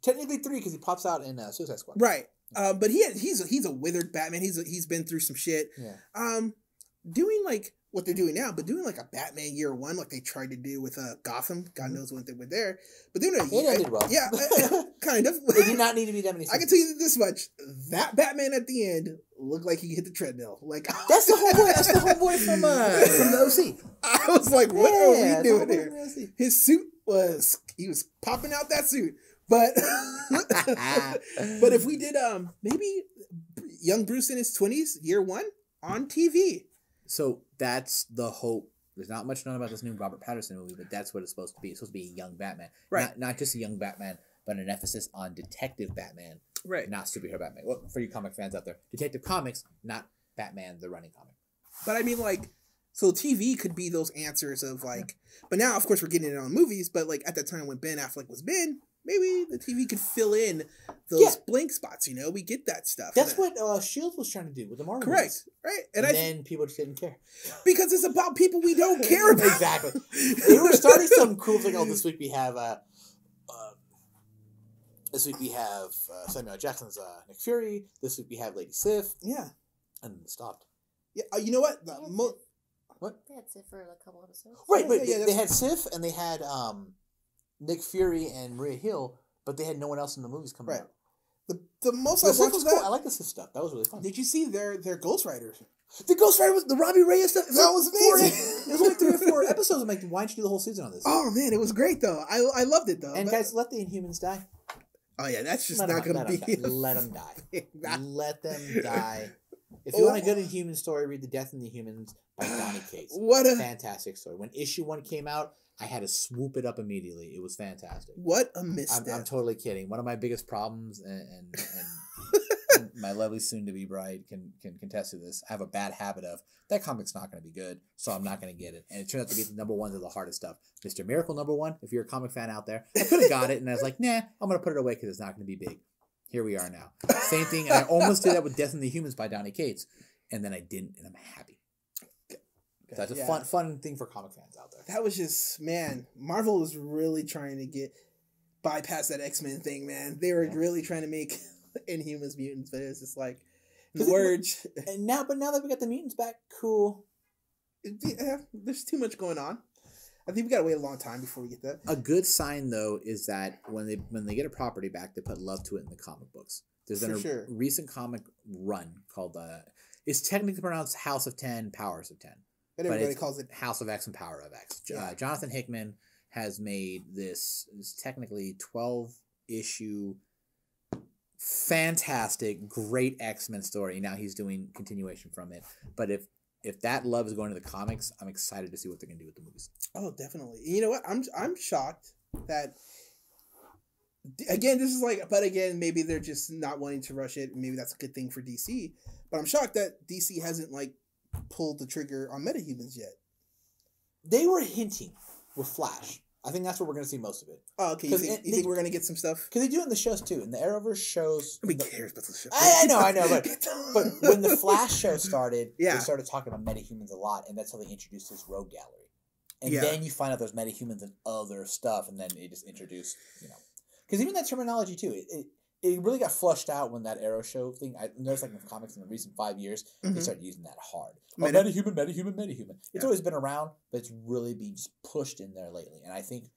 technically 3 because he pops out in Suicide Squad. Right, but he's a withered Batman. He's been through some shit. Yeah. Doing like what they're doing now, but doing like a Batman Year One, like they tried to do with Gotham. God knows what they were there, but they're did well. Yeah, kind of. It did not need to be that many seasons. I can tell you this much: that Batman at the end looked like he hit the treadmill. Like that's the whole boy. That's the whole boy from the OC. I was like, what are we doing here? His suit was popping out that suit, but but if we did maybe young Bruce in his 20s, Year One on TV. So that's the hope. There's not much known about this new Robert Pattinson movie, but that's what it's supposed to be. It's supposed to be a young Batman. Right. Not just a young Batman, but an emphasis on detective Batman. Right. Not superhero Batman. Well, for you comic fans out there, Detective Comics, not Batman the running comic. But I mean, like, so TV could be those answers of like, but now of course we're getting it on movies. But like at that time when Ben Affleck was Ben, maybe the TV could fill in those blank spots. You know, we get that stuff. That's what Shield was trying to do with the Marvel. Correct. Movies. Right. And then people just didn't care because it's about people we don't care about. Exactly. They were starting some cool thing. Oh, this week we have. This week we have Samuel L. Jackson's Nick Fury. This week we have Lady Sif. Yeah. And then it stopped. Yeah, you know what? What? They had Sif for a couple episodes. Right, they had Sif and they had Nick Fury and Maria Hill, but they had no one else in the movies coming out. The most I watched was that. cool. I like the Sif stuff. That was really fun. Did you see their Ghost Riders? The Ghost Rider was the Robbie Reyes stuff. That was amazing. It was only 3 or 4 episodes. I'm like, why don't you do the whole season on this? Oh man, it was great though. I loved it though. And guys, let the Inhumans die. Oh yeah, that's just not going to be. Let them die. Let them die. If you want a good Inhuman story, read The Death in the Humans by Donny Cates. What a fantastic story. When issue 1 came out, I had to swoop it up immediately. It was fantastic. What a misstep. I'm totally kidding. One of my biggest problems, and my lovely soon-to-be bride can contest to this, I have a bad habit of, that comic's not going to be good, so I'm not going to get it. And it turned out to be the number ones of the hardest stuff. Mr. Miracle number 1, if you're a comic fan out there, I could have got it, and I was like, nah, I'm going to put it away because it's not going to be big. Here we are now. Same thing, and I almost did that with Death in the Humans by Donny Cates, and then I didn't, and I'm happy. So that's a fun thing for comic fans out there. That was just, man, Marvel was really trying to bypass that X-Men thing, man. They were really trying to make Inhumans mutants, but it's just like, words. And now that we got the mutants back, cool. Yeah, there's too much going on. I think we gotta wait a long time before we get that. A good sign though is that when they get a property back, they put love to it in the comic books. There's been a recent comic run called it's technically pronounced House of 10, Powers of 10. But everybody calls it House of X and Power of X. Yeah. Jonathan Hickman has made this technically 12-issue fantastic, great X-Men story. Now he's doing continuation from it. But if that love is going to the comics, I'm excited to see what they're going to do with the movies. Oh, definitely. You know what? I'm shocked that, again, this is like, but again, maybe they're just not wanting to rush it. Maybe that's a good thing for DC. But I'm shocked that DC hasn't like pulled the trigger on metahumans yet. They were hinting with Flash. I think that's where we're going to see most of it. Oh, okay. You think we're going to get some stuff? Because they do it in the shows too. In the Arrowverse shows... Nobody cares about the show. I know. But when the Flash show started, they started talking about metahumans a lot, and that's how they introduced his rogue gallery. And then you find out there's metahumans and other stuff, and then they just introduce, Because even that terminology too, it really got flushed out when that Arrow show thing. I noticed like in the comics in the recent 5 years, they started using that hard. Metahuman. It's always been around, but it's really being just pushed in there lately. And I think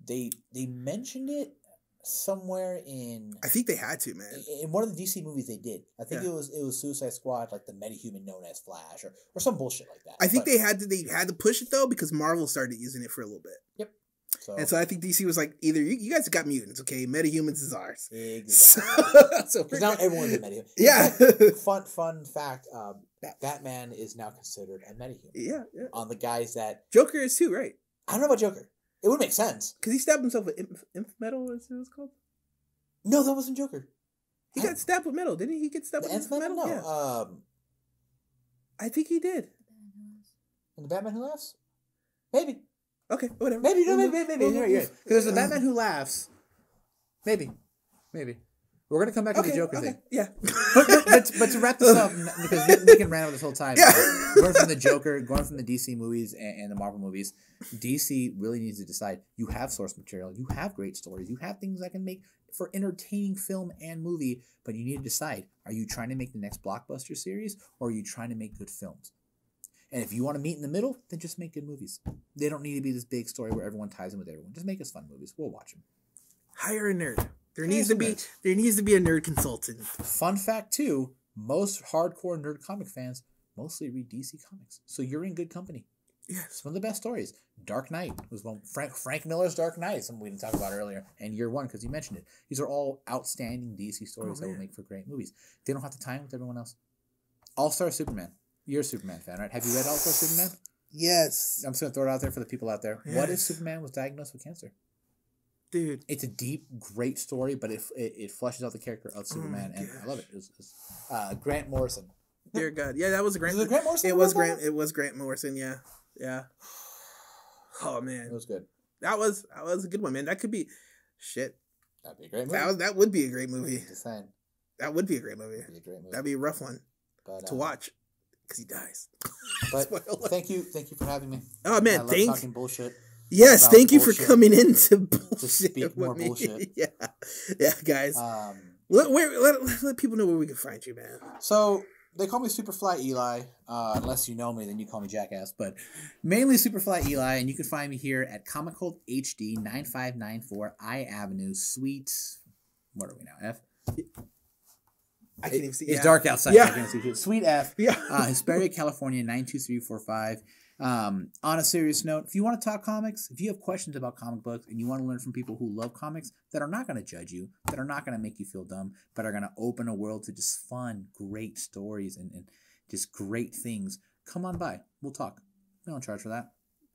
they mentioned it somewhere in... I think they had to, man. In one of the DC movies they did. I think it was Suicide Squad, like the metahuman known as Flash, or some bullshit like that. I think they had to push it though, because Marvel started using it for a little bit. Yep. And so I think DC was like, either you guys got mutants, okay? Metahumans is ours. Exactly. So now everyone's a metahuman. Yeah. Fun fact, Batman is now considered a metahuman. Yeah. On the guys that... Joker is too, right? I don't know about Joker. It would make sense. Because he stabbed himself with inf metal, is it was called? No, that wasn't Joker. He got stabbed with metal, didn't he? He get stabbed with inf metal? No. Yeah. I think he did. In the Batman Who Laughs? Maybe. Okay, whatever. Maybe. Because there's the Batman Who Laughs. Maybe. We're going to come back to the Joker thing. Yeah. but to wrap this up, because Nick and ran over this whole time, going from the Joker, going from the DC movies and the Marvel movies, DC really needs to decide, you have source material, you have great stories, you have things that can make for entertaining film and movie, but you need to decide, are you trying to make the next blockbuster series, or are you trying to make good films? And if you want to meet in the middle, then just make good movies. They don't need to be this big story where everyone ties in with everyone. Just make us fun movies. We'll watch them. Hire a nerd. There needs to be a nerd consultant. Fun fact too, most hardcore nerd comic fans mostly read DC comics. So you're in good company. Yes. Some of the best stories. Dark Knight was one. Frank Miller's Dark Knight, something we didn't talk about earlier, and Year One, because you mentioned it. These are all outstanding DC stories that will make for great movies. They don't have to tie in with everyone else. All-Star Superman. You're a Superman fan, right? Have you read All-Star Superman? Yes. I'm just going to throw it out there for the people out there. Yes. What if Superman was diagnosed with cancer? dude. It's a deep, great story, but it fleshes out the character of Superman, and I love it. It was Grant Morrison. Dear God, yeah, that was a Grant. Was it Grant Morrison? It was Grant. It was Grant Morrison. Yeah, yeah. Oh man, It was good. that was a good one, man. That could be, shit. That'd be a great movie. That would be a great movie. Just saying. That would be a great movie. That'd be a great movie. That'd be a rough one But, to watch because he dies. But thank you for having me. Oh man, I love talking bullshit. Yes, thank you for bullshit. coming into bullshit. To speak more with me. bullshit. Yeah, guys. Let people know where we can find you, man. So they call me Superfly Eli. Unless you know me, then you call me Jackass. But mainly Superfly Eli, and you can find me here at Comic Cult HD 9594 I Avenue, Suite. What are we now? F. I can't even see. It's dark outside. Yeah. I can't see shit. Suite F. Yeah. Hesperia, California 92345. On a serious note, if you want to talk comics, if you have questions about comic books and you want to learn from people who love comics that are not going to judge you, that are not going to make you feel dumb, but are going to open a world to just fun, great stories and just great things, come on by. We'll talk. We don't charge for that.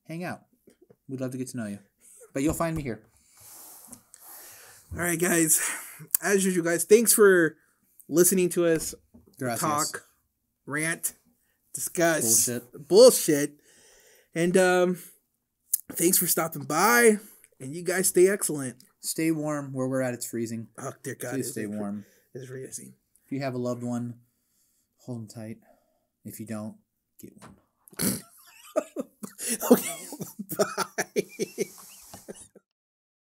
Hang out. We'd love to get to know you. But you'll find me here. All right, guys. As usual, guys, thanks for listening to us talk, rant, discuss, bullshit. And thanks for stopping by. And you guys stay excellent. Stay warm. Where we're at, it's freezing. Oh, dear God. Please stay warm. It's freezing. If you have a loved one, hold them tight. If you don't, get one. Okay. Bye.